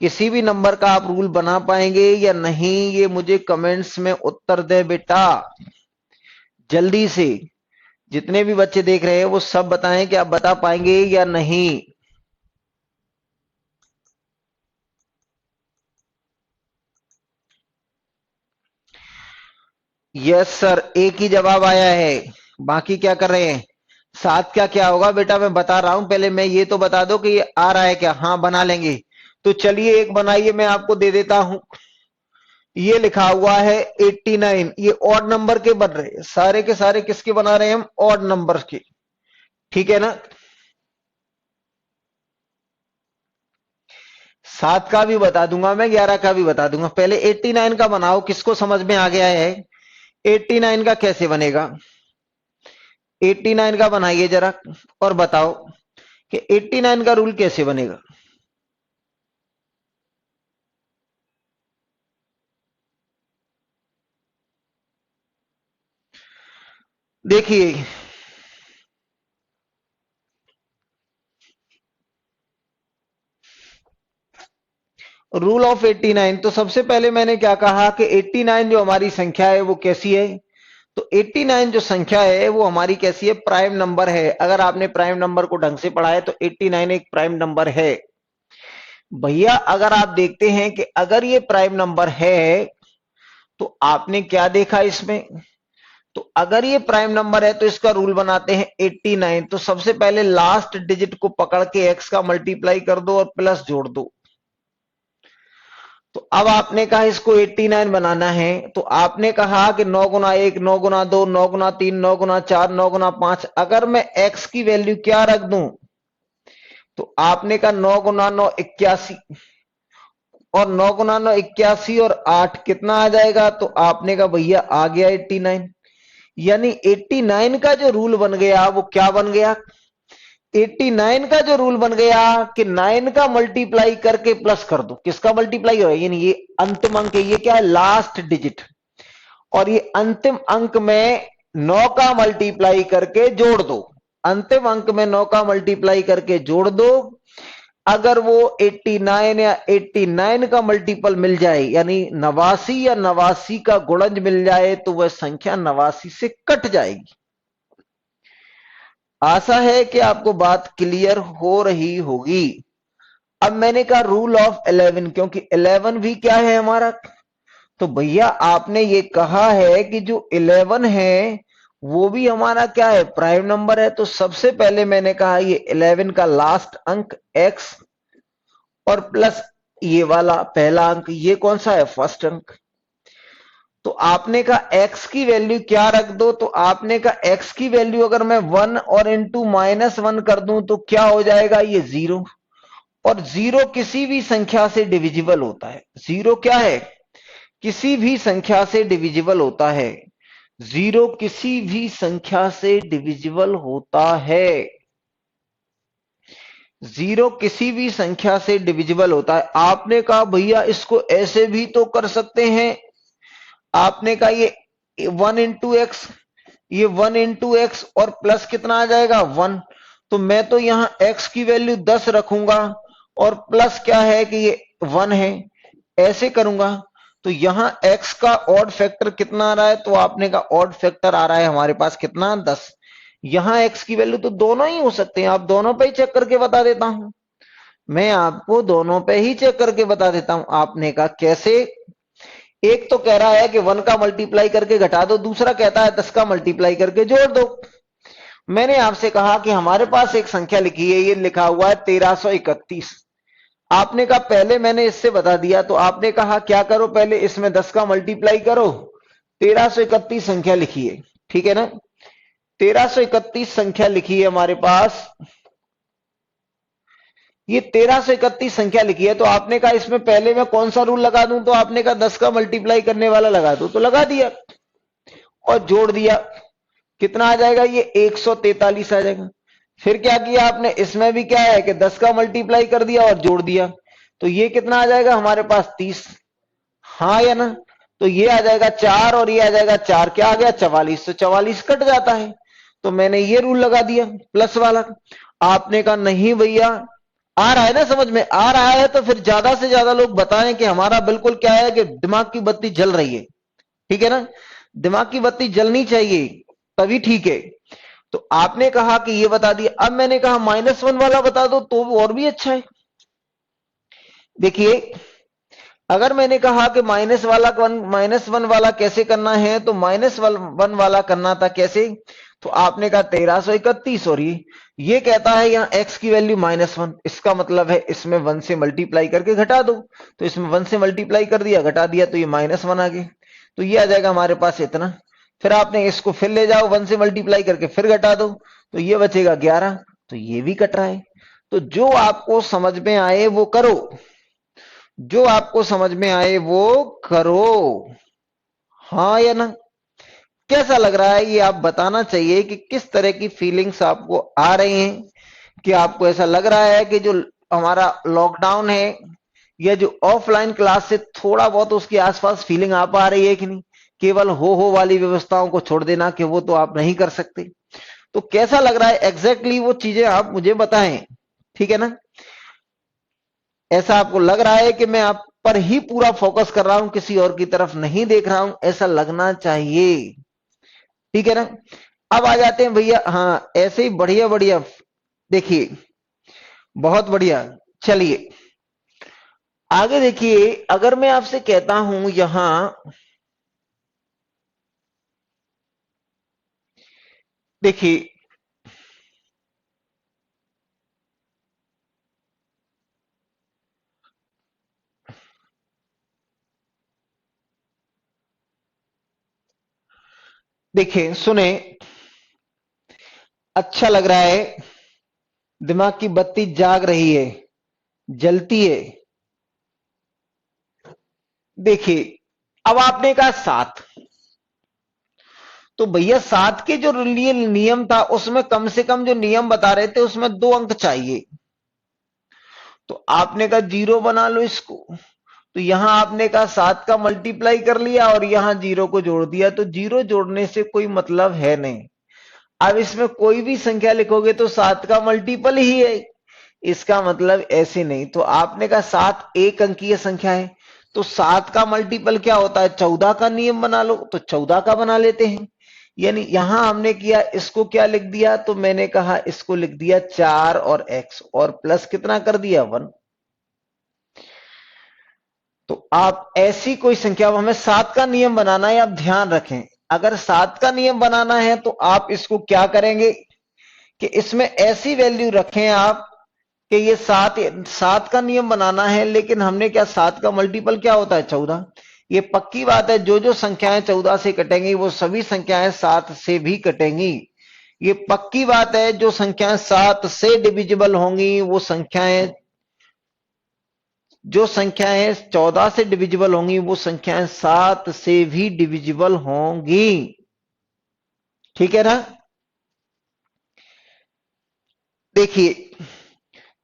किसी भी नंबर का आप रूल बना पाएंगे या नहीं, ये मुझे कमेंट्स में उत्तर दे बेटा, जल्दी से। जितने भी बच्चे देख रहे हैं वो सब बताएं कि आप बता पाएंगे या नहीं। यस सर, एक ही जवाब आया है। बाकी क्या कर रहे हैं? सात का क्या होगा बेटा, मैं बता रहा हूं, पहले मैं ये तो बता दो कि ये आ रहा है क्या। हाँ बना लेंगे, तो चलिए एक बनाइए, मैं आपको दे देता हूं। ये लिखा हुआ है 89, ये ऑड नंबर के बन रहे हैं, सारे के सारे किसके बना रहे हैं हम? ऑड नंबर के, ठीक है ना। सात का भी बता दूंगा मैं, 11 का भी बता दूंगा। पहले 89 का बनाओ, किसको समझ में आ गया है 89 का कैसे बनेगा? 89 का बनाइए जरा, और बताओ कि 89 का रूल कैसे बनेगा। देखिए, रूल ऑफ 89, तो सबसे पहले मैंने क्या कहा कि 89 जो हमारी संख्या है वो कैसी है? तो 89 जो संख्या है वो हमारी कैसी है? प्राइम नंबर है। अगर आपने प्राइम नंबर को ढंग से पढ़ा है तो 89 एक प्राइम नंबर है। भैया अगर आप देखते हैं कि अगर ये प्राइम नंबर है तो आपने क्या देखा इसमें? तो अगर ये प्राइम नंबर है तो इसका रूल बनाते हैं 89। तो सबसे पहले लास्ट डिजिट को पकड़ के एक्स का मल्टीप्लाई कर दो और प्लस जोड़ दो। तो अब आपने कहा इसको 89 बनाना है, तो आपने कहा कि 9 गुना 1, 9 गुना 2, 9 गुना 3, 9 गुना 4, 9 गुना 5। अगर मैं एक्स की वैल्यू क्या रख दूं, तो आपने कहा 9 गुना 9 81, और 9 गुना 9 81 और 8 कितना आ जाएगा? तो आपने कहा भैया आ गया 89। यानी 89 का जो रूल बन गया वो क्या बन गया? 89 का जो रूल बन गया कि 9 का मल्टीप्लाई करके प्लस कर दो। किसका मल्टीप्लाई हो? यानी ये अंतिम अंक है, ये क्या है? Last digit. और ये अंतिम अंक में 9 का मल्टीप्लाई करके जोड़ दो। अंतिम अंक में 9 का मल्टीप्लाई करके जोड़ दो। अगर वो 89 या 89 का मल्टीपल मिल जाए, यानी 89 या 89 का गुणज मिल जाए, तो वह संख्या 89 से कट जाएगी। आशा है कि आपको बात क्लियर हो रही होगी। अब मैंने कहा रूल ऑफ 11, क्योंकि 11 भी क्या है हमारा? तो भैया आपने ये कहा है कि जो 11 है वो भी हमारा क्या है? प्राइम नंबर है। तो सबसे पहले मैंने कहा ये 11 का लास्ट अंक x और प्लस ये वाला पहला अंक, ये कौन सा है? फर्स्ट अंक। तो आपने कहा x की वैल्यू क्या रख दो, तो आपने कहा x की वैल्यू अगर मैं 1 और इंटू -1 कर दूं तो क्या हो जाएगा? ये 0। और 0 किसी भी संख्या से डिविजिबल होता है। 0 क्या है? किसी भी संख्या से डिविजिबल होता है। 0 किसी भी संख्या से डिविजिबल होता है। 0 किसी भी संख्या से डिविजिबल होता है। आपने कहा भैया इसको ऐसे भी तो कर सकते हैं। आपने कहा ये 1 इंटू एक्स, ये 1 इंटू एक्स और प्लस कितना आ जाएगा? 1। तो मैं तो यहां x की वैल्यू 10 रखूंगा और प्लस क्या है कि ये 1 है, ऐसे करूंगा। तो यहां x का ऑड फैक्टर कितना आ रहा है? तो आपने कहा ऑड फैक्टर आ रहा है हमारे पास कितना? 10। यहां x की वैल्यू तो दोनों ही हो सकते हैं, आप दोनों पे ही चेक करके बता देता हूं। मैं आपको दोनों पे ही चेक करके बता देता हूं। आपने कहा कैसे? एक तो कह रहा है कि 1 का मल्टीप्लाई करके घटा दो, दूसरा कहता है 10 का मल्टीप्लाई करके जोड़ दो। मैंने आपसे कहा कि हमारे पास एक संख्या लिखी है, ये लिखा हुआ है 1331। आपने कहा पहले मैंने इससे बता दिया, तो आपने कहा क्या करो, पहले इसमें 10 का मल्टीप्लाई करो, 1331 संख्या लिखी है, ठीक है ना। 1331 संख्या लिखी है हमारे पास, ये 1331 संख्या लिखी है। तो आपने कहा इसमें पहले मैं कौन सा रूल लगा दूं? तो आपने कहा 10 का मल्टीप्लाई करने वाला लगा दूं, तो लगा दिया और जोड़ दिया। कितना आ जाएगा? ये 143 आ जाएगा। फिर क्या किया आपने? इसमें भी क्या है कि 10 का मल्टीप्लाई कर दिया और जोड़ दिया। तो ये कितना आ जाएगा हमारे पास? 30। हाँ या ना? तो ये आ जाएगा 4 और ये आ जाएगा 4, क्या आ गया? 44। तो 44 कट जाता है। तो मैंने ये रूल लगा दिया प्लस वाला। आपने कहा नहीं भैया, आ रहा है ना समझ में, आ रहा है तो फिर ज्यादा से ज्यादा लोग बताएं कि हमारा बिल्कुल क्या है कि दिमाग की बत्ती जल रही है। ठीक है ना, दिमाग की बत्ती जलनी चाहिए तभी ठीक है। तो आपने कहा कि ये बता दिया, अब मैंने कहा -1 वाला बता दो तो और भी अच्छा है। देखिए, अगर मैंने कहा कि -1 वाला कैसे करना है, तो -1 वाला करना था कैसे, तो आपने कहा 1331, और ये कहता है यहाँ x की वैल्यू -1, इसका मतलब है इसमें 1 से मल्टीप्लाई करके घटा दो। तो इसमें 1 से मल्टीप्लाई कर दिया, घटा दिया, तो ये -1 आ गया। तो ये आ जाएगा हमारे पास इतना। फिर आपने इसको फिर ले जाओ 1 से मल्टीप्लाई करके फिर घटा दो, तो ये बचेगा 11। तो ये भी कट रहा है। तो जो आपको समझ में आए वो करो, जो आपको समझ में आए वो करो। हाँ या ना? कैसा लग रहा है ये आप बताना चाहिए कि किस तरह की फीलिंग्स आपको आ रही हैं। कि आपको ऐसा लग रहा है कि जो हमारा लॉकडाउन है या जो ऑफलाइन क्लास से थोड़ा बहुत उसके आसपास फीलिंग आ पा रही है कि नहीं? केवल हो वाली व्यवस्थाओं को छोड़ देना कि वो तो आप नहीं कर सकते। तो कैसा लग रहा है एग्जैक्टली वो चीजें आप मुझे बताएं। ठीक है ना? ऐसा आपको लग रहा है कि मैं आप पर ही पूरा फोकस कर रहा हूं, किसी और की तरफ नहीं देख रहा हूं, ऐसा लगना चाहिए। ठीक है ना? अब आ जाते हैं भैया, हाँ ऐसे ही बढ़िया बढ़िया। देखिए, बहुत बढ़िया। चलिए आगे देखिए, अगर मैं आपसे कहता हूं यहां, देखिए देखिए सुने, अच्छा लग रहा है, दिमाग की बत्ती जाग रही है, जलती है। देखिए, अब आपने कहा 7, तो भैया 7 के जो लिए नियम था उसमें कम से कम जो नियम बता रहे थे उसमें 2 अंक चाहिए। तो आपने कहा 0 बना लो इसको। तो यहां आपने कहा 7 का मल्टीप्लाई कर लिया और यहां 0 को जोड़ दिया, तो 0 जोड़ने से कोई मतलब है नहीं। अब इसमें कोई भी संख्या लिखोगे तो 7 का मल्टीपल ही है, इसका मतलब ऐसे नहीं। तो आपने कहा 7 एक अंकीय संख्या है, तो 7 का मल्टीपल क्या होता है, 14 का नियम बना लो, तो 14 का बना लेते हैं। यानी यहां हमने किया, इसको क्या लिख दिया, तो मैंने कहा इसको लिख दिया 4 और x, और प्लस कितना कर दिया 1। तो आप ऐसी कोई संख्या, हमें 7 का नियम बनाना है, आप ध्यान रखें। अगर 7 का नियम बनाना है तो आप इसको क्या करेंगे कि इसमें ऐसी वैल्यू रखें आप कि ये 7 का नियम बनाना है, लेकिन हमने क्या, 7 का मल्टीपल क्या होता है 14। ये पक्की बात है, जो जो संख्याएं 14 से कटेंगी वो सभी संख्याएं 7 से भी कटेंगी। ये पक्की बात है, जो संख्याएं 7 से डिविजिबल होंगी वो संख्याएं, जो संख्याएं 14 से डिविजिबल होंगी वो संख्याएं 7 से भी डिविजिबल होंगी। ठीक है ना? देखिए,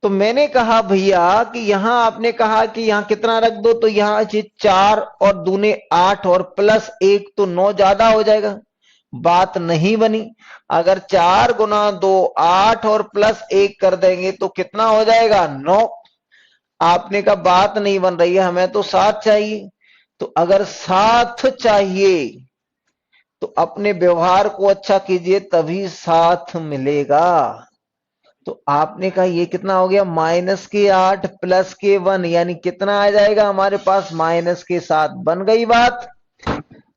तो मैंने कहा भैया कि यहां आपने कहा कि यहां कितना रख दो, तो यहां 4 और दूने 8 और प्लस 1 तो 9 ज्यादा हो जाएगा, बात नहीं बनी। अगर 4 गुना 2 8 और प्लस 1 कर देंगे तो कितना हो जाएगा 9। आपने कहा बात नहीं बन रही है, हमें तो 7 चाहिए। तो अगर 7 चाहिए तो अपने व्यवहार को अच्छा कीजिए, तभी 7 मिलेगा। तो आपने कहा ये कितना हो गया, -8 +1, यानी कितना आ जाएगा हमारे पास, -7। बन गई बात।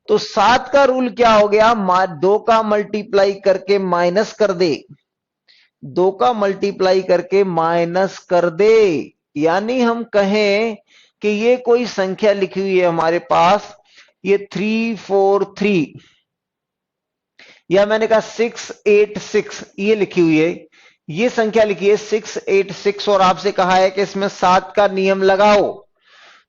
तो 7 का रूल क्या हो गया, 2 का मल्टीप्लाई करके माइनस कर दे, 2 का मल्टीप्लाई करके माइनस कर दे। यानी हम कहें कि ये कोई संख्या लिखी हुई है हमारे पास, ये 343, या मैंने कहा 686, ये लिखी हुई है, ये संख्या लिखी है 686, और आपसे कहा है कि इसमें 7 का नियम लगाओ।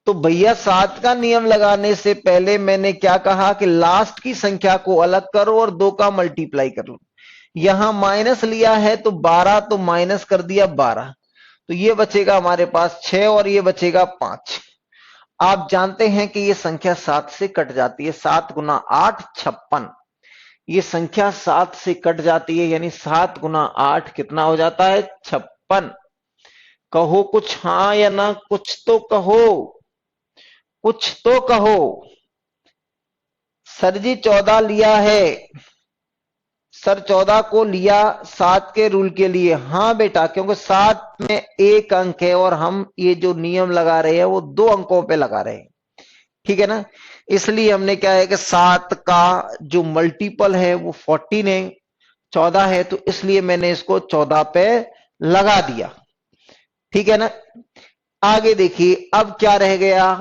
तो भैया 7 का नियम लगाने से पहले मैंने क्या कहा कि लास्ट की संख्या को अलग करो और 2 का मल्टीप्लाई कर लो। यहां माइनस लिया है तो 12, तो माइनस कर दिया 12, तो ये बचेगा हमारे पास 6 और ये बचेगा 5। आप जानते हैं कि ये संख्या 7 से कट जाती है, 7 गुना 8 56, ये संख्या 7 से कट जाती है, यानी 7 गुना 8 कितना हो जाता है? 56। कहो कुछ हाँ या ना, कुछ तो कहो, कुछ तो कहो। सर जी 14 लिया है, सर 14 को लिया 7 के रूल के लिए। हाँ बेटा, क्योंकि 7 में एक अंक है और हम ये जो नियम लगा रहे हैं वो 2 अंकों पे लगा रहे हैं, ठीक है ना। इसलिए हमने क्या है कि 7 का जो मल्टीपल है वो 14 है, 14 है, तो इसलिए मैंने इसको 14 पे लगा दिया, ठीक है ना। आगे देखिए, अब क्या रह गया,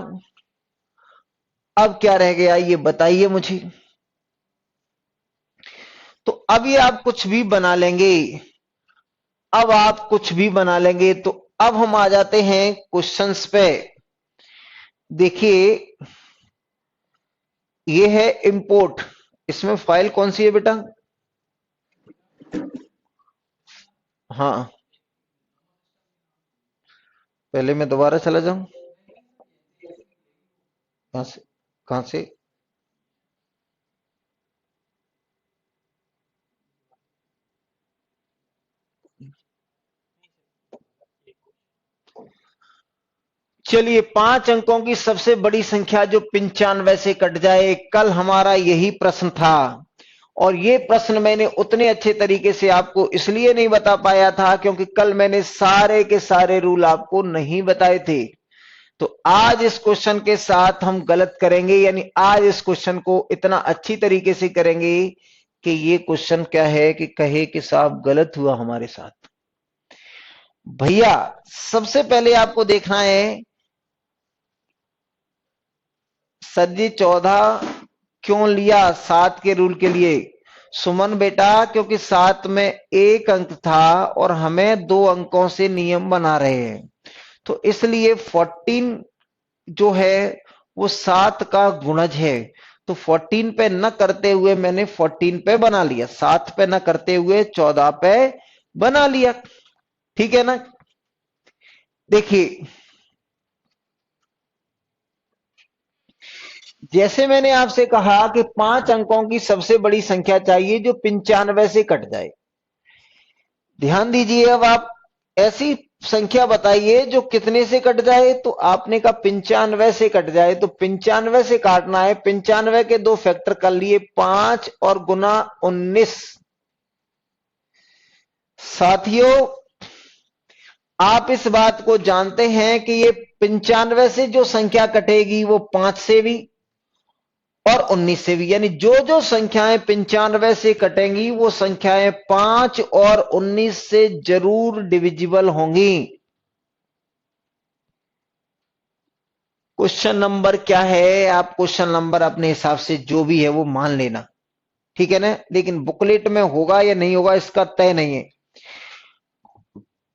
अब क्या रह गया ये बताइए मुझे। तो अब ये आप कुछ भी बना लेंगे, अब आप कुछ भी बना लेंगे। तो अब हम आ जाते हैं क्वेश्चंस पे। देखिए, ये है इंपोर्ट, इसमें फाइल कौन सी है बेटा? हाँ, पहले मैं दोबारा चला जाऊं, कहां से, कहां से? चलिए, 5 अंकों की सबसे बड़ी संख्या जो 95 से कट जाए, कल हमारा यही प्रश्न था। और ये प्रश्न मैंने उतने अच्छे तरीके से आपको इसलिए नहीं बता पाया था क्योंकि कल मैंने सारे के सारे रूल आपको नहीं बताए थे। तो आज इस क्वेश्चन के साथ हम गलत करेंगे, यानी आज इस क्वेश्चन को इतना अच्छी तरीके से करेंगे कि ये क्वेश्चन क्या है कि कहे कि साहब गलत हुआ हमारे साथ। भैया, सबसे पहले आपको देखना है, सर जी 14 क्यों लिया 7 के रूल के लिए? सुमन बेटा, क्योंकि 7 में एक अंक था और हमें 2 अंकों से नियम बना रहे हैं, तो इसलिए 14 जो है वो 7 का गुणज है। तो 14 पे न करते हुए मैंने 14 पे बना लिया, 7 पे न करते हुए 14 पे बना लिया, ठीक है ना। देखिए, जैसे मैंने आपसे कहा कि 5 अंकों की सबसे बड़ी संख्या चाहिए जो 95 से कट जाए। ध्यान दीजिए, अब आप ऐसी संख्या बताइए जो कितने से कट जाए। तो आपने कहा 95 से कट जाए, तो 95 से काटना है, 95 के 2 फैक्टर कर लिए, 5 और गुना 19। साथियों, आप इस बात को जानते हैं कि ये 95 से जो संख्या कटेगी वो 5 से भी और 19 से भी, यानी जो जो संख्याएं 95 से कटेंगी वो संख्याएं 5 और 19 से जरूर डिविजिबल होंगी। क्वेश्चन नंबर क्या है, आप क्वेश्चन नंबर अपने हिसाब से जो भी है वो मान लेना, ठीक है ना। लेकिन बुकलेट में होगा या नहीं होगा इसका तय नहीं है,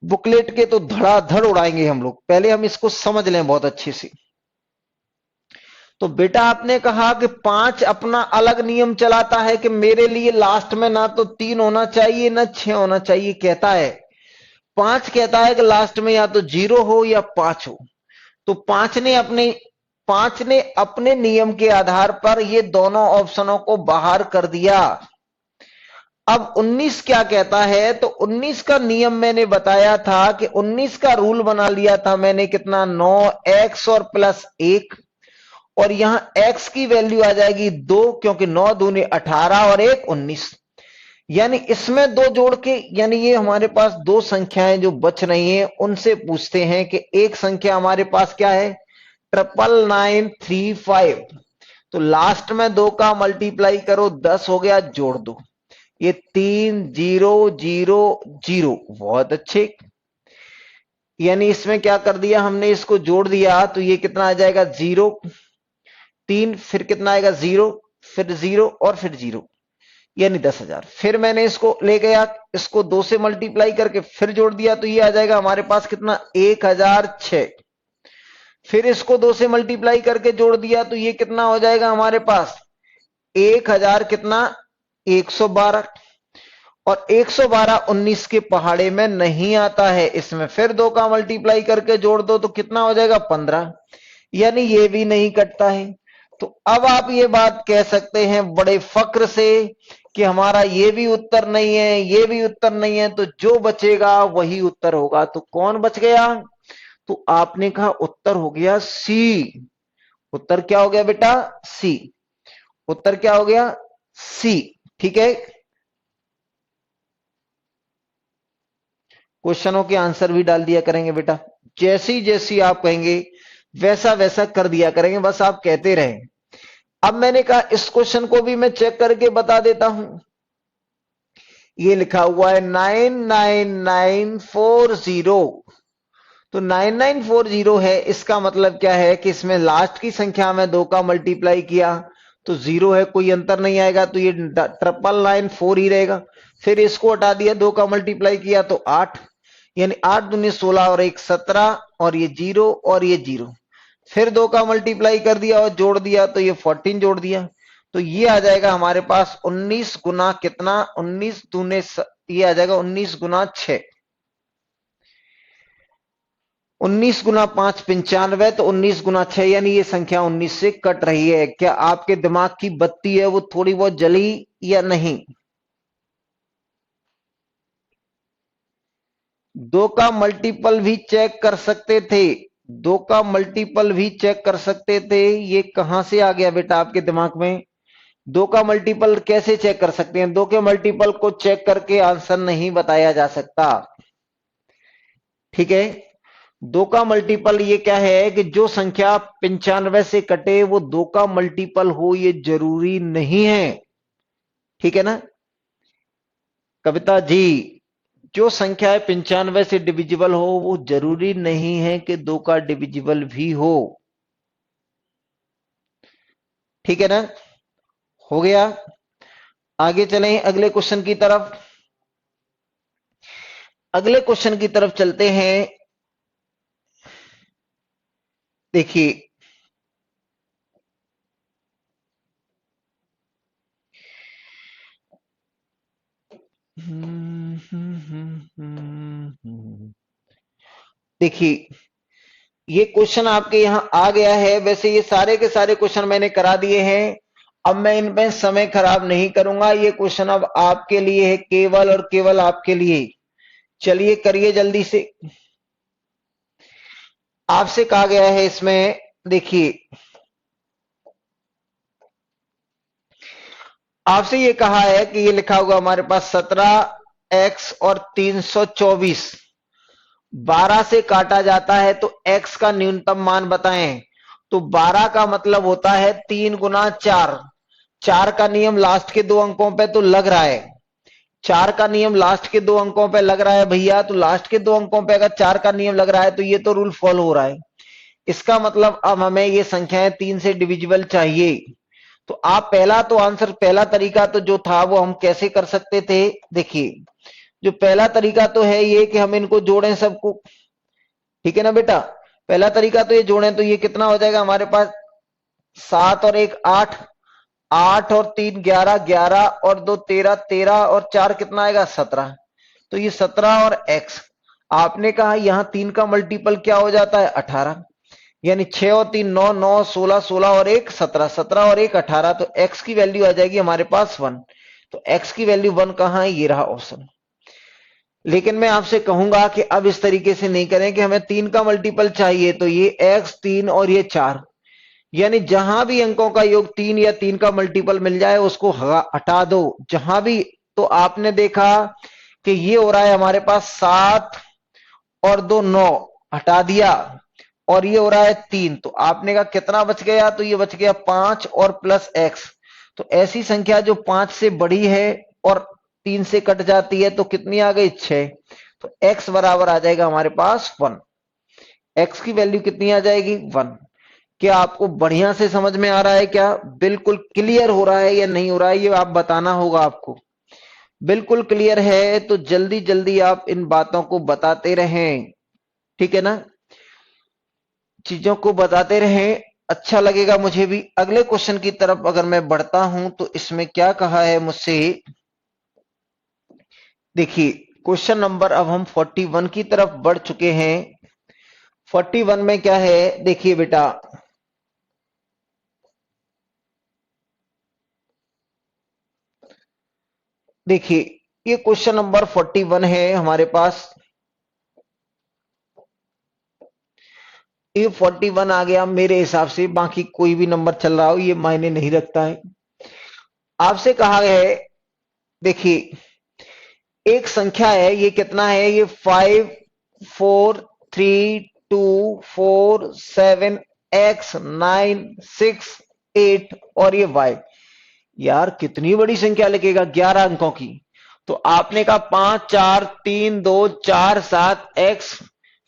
बुकलेट के तो धड़ाधड़ उड़ाएंगे हम लोग, पहले हम इसको समझ लें बहुत अच्छे से। तो बेटा, आपने कहा कि 5 अपना अलग नियम चलाता है कि मेरे लिए लास्ट में ना तो 3 होना चाहिए ना 6 होना चाहिए, कहता है। 5 कहता है कि लास्ट में या तो 0 हो या 5 हो। तो 5 ने अपने नियम के आधार पर ये दोनों ऑप्शनों को बाहर कर दिया। अब 19 क्या कहता है, तो 19 का नियम मैंने बताया था कि 19 का रूल बना लिया था मैंने, कितना, 9x और प्लस 1, और यहां x की वैल्यू आ जाएगी 2, क्योंकि 9 दूनी 18 और 1 19, यानी इसमें 2 जोड़ के, यानी ये हमारे पास 2 संख्याएं जो बच रही हैं उनसे पूछते हैं कि एक संख्या हमारे पास क्या है, 99935। तो लास्ट में 2 का मल्टीप्लाई करो, 10 हो गया, जोड़ दो, ये 3000, बहुत अच्छे। यानी इसमें क्या कर दिया हमने, इसको जोड़ दिया, तो ये कितना आ जाएगा, 0, 3, फिर कितना आएगा, 0, फिर 0 और फिर 0, यानी 10,000। फिर मैंने इसको ले गया, इसको 2 से मल्टीप्लाई करके फिर जोड़ दिया, तो ये आ जाएगा हमारे पास कितना, 1006। फिर इसको 2 से मल्टीप्लाई करके जोड़ दिया, तो ये कितना हो जाएगा हमारे पास, 1000 कितना, 112। और 112 19 के पहाड़े में नहीं आता है, इसमें फिर 2 का मल्टीप्लाई करके जोड़ दो तो कितना हो जाएगा, 15, यानी ये भी नहीं कटता है। तो अब आप ये बात कह सकते हैं बड़े फक्र से कि हमारा ये भी उत्तर नहीं है, ये भी उत्तर नहीं है, तो जो बचेगा वही उत्तर होगा। तो कौन बच गया? तो आपने कहा उत्तर हो गया सी। उत्तर क्या हो गया बेटा? सी। उत्तर क्या हो गया? सी। ठीक है, क्वेश्चनों के आंसर भी डाल दिया करेंगे बेटा, जैसी जैसी आप कहेंगे वैसा वैसा कर दिया करेंगे, बस आप कहते रहें। अब मैंने कहा इस क्वेश्चन को भी मैं चेक करके बता देता हूं। ये लिखा हुआ है 99940। तो 9940 है, इसका मतलब क्या है कि इसमें लास्ट की संख्या में 2 का मल्टीप्लाई किया तो 0 है, कोई अंतर नहीं आएगा, तो ये 99994 ही रहेगा। फिर इसको हटा दिया, 2 का मल्टीप्लाई किया तो 8, यानी 8 दूनी 16 और 1 17, और ये 0 और ये 0। फिर 2 का मल्टीप्लाई कर दिया और जोड़ दिया तो ये 14 जोड़ दिया, तो ये आ जाएगा हमारे पास 19 गुना कितना? 19 दूने ये आ जाएगा 19 गुना 6। 19 गुना 5 95, तो 19 गुना 6 यानी ये संख्या 19 से कट रही है। क्या आपके दिमाग की बत्ती है वो थोड़ी बहुत जली या नहीं? 2 का मल्टीपल भी चेक कर सकते थे, 2 का मल्टीपल भी चेक कर सकते थे। ये कहां से आ गया बेटा आपके दिमाग में? 2 का मल्टीपल कैसे चेक कर सकते हैं? 2 के मल्टीपल को चेक करके आंसर नहीं बताया जा सकता। ठीक है, 2 का मल्टीपल ये क्या है कि जो संख्या 95 से कटे वो 2 का मल्टीपल हो, ये जरूरी नहीं है। ठीक है ना कविता जी? जो संख्या 95 से डिविजिबल हो वो जरूरी नहीं है कि 2 का डिविजिबल भी हो। ठीक है ना? हो गया। आगे चलें अगले क्वेश्चन की तरफ। अगले क्वेश्चन की तरफ चलते हैं। देखिए, देखिए ये क्वेश्चन आपके यहां आ गया है। वैसे ये सारे के सारे क्वेश्चन मैंने करा दिए हैं, अब मैं इनमें समय खराब नहीं करूंगा। ये क्वेश्चन अब आपके लिए है, केवल और केवल आपके लिए। चलिए करिए जल्दी से। आपसे कहा गया है इसमें, देखिए आपसे ये कहा है कि ये लिखा होगा हमारे पास 17x और 324 12 से काटा जाता है तो x का न्यूनतम मान बताएं। तो 12 का मतलब होता है 3 गुना 4। 4 का नियम लास्ट के 2 अंकों पे तो लग रहा है, 4 का नियम लास्ट के 2 अंकों पे लग रहा है भैया। तो लास्ट के 2 अंकों पे अगर 4 का नियम लग रहा है तो ये तो रूल फॉलो हो रहा है। इसका मतलब अब हमें ये संख्याएं 3 से डिविजिबल चाहिए। तो आप पहला तो आंसर, पहला तरीका तो जो था वो हम कैसे कर सकते थे? देखिए, जो पहला तरीका तो है ये कि हम इनको जोड़ें सबको। ठीक है ना बेटा? पहला तरीका तो ये जोड़ें, तो ये कितना हो जाएगा हमारे पास? 7 और 1 8, 8 और 3 11, 11 और 2 13, 13 और 4 कितना आएगा? 17। तो ये 17 और x, आपने कहा यहां 3 का मल्टीपल क्या हो जाता है? 18। यानी 6 और 3 9, 9 16, 16 और 1 17, 17 और 1 18। तो x की वैल्यू आ जाएगी हमारे पास 1। तो x की वैल्यू 1 कहां है? ये रहा ऑप्शन। लेकिन मैं आपसे कहूंगा कि अब इस तरीके से नहीं करें कि हमें 3 का मल्टीपल चाहिए, तो ये x 3 और ये 4, यानी जहां भी अंकों का योग 3 या 3 का मल्टीपल मिल जाए उसको हटा दो जहां भी। तो आपने देखा कि ये हो रहा है हमारे पास 7 और 2 9, हटा दिया, और ये हो रहा है 3। तो आपने कहा कितना बच गया? तो ये बच गया 5 और प्लस x। तो ऐसी संख्या जो 5 से बड़ी है और 3 से कट जाती है तो कितनी आ गई? 6। तो x बराबर आ जाएगा हमारे पास 1। x की वैल्यू कितनी आ जाएगी? 1। क्या आपको बढ़िया से समझ में आ रहा है? क्या बिल्कुल क्लियर हो रहा है या नहीं हो रहा है? ये आप बताना होगा आपको। बिल्कुल क्लियर है तो जल्दी जल्दी आप इन बातों को बताते रहें। ठीक है ना? चीजों को बताते रहें, अच्छा लगेगा मुझे भी। अगले क्वेश्चन की तरफ अगर मैं बढ़ता हूं तो इसमें क्या कहा है मुझसे? देखिए, क्वेश्चन नंबर अब हम 41 की तरफ बढ़ चुके हैं। 41 में क्या है? देखिए बेटा, देखिए ये क्वेश्चन नंबर 41 है हमारे पास। ये 41 आ गया मेरे हिसाब से, बाकी कोई भी नंबर चल रहा हो ये मायने नहीं रखता है। आपसे कहा गया है, देखिए एक संख्या है, ये कितना है, ये 5 4 3 2 4 7 X 9 6 8 और ये Y। यार कितनी बड़ी संख्या लिखेगा 11 अंकों की। तो आपने कहा 5 4 3 2 4 7 X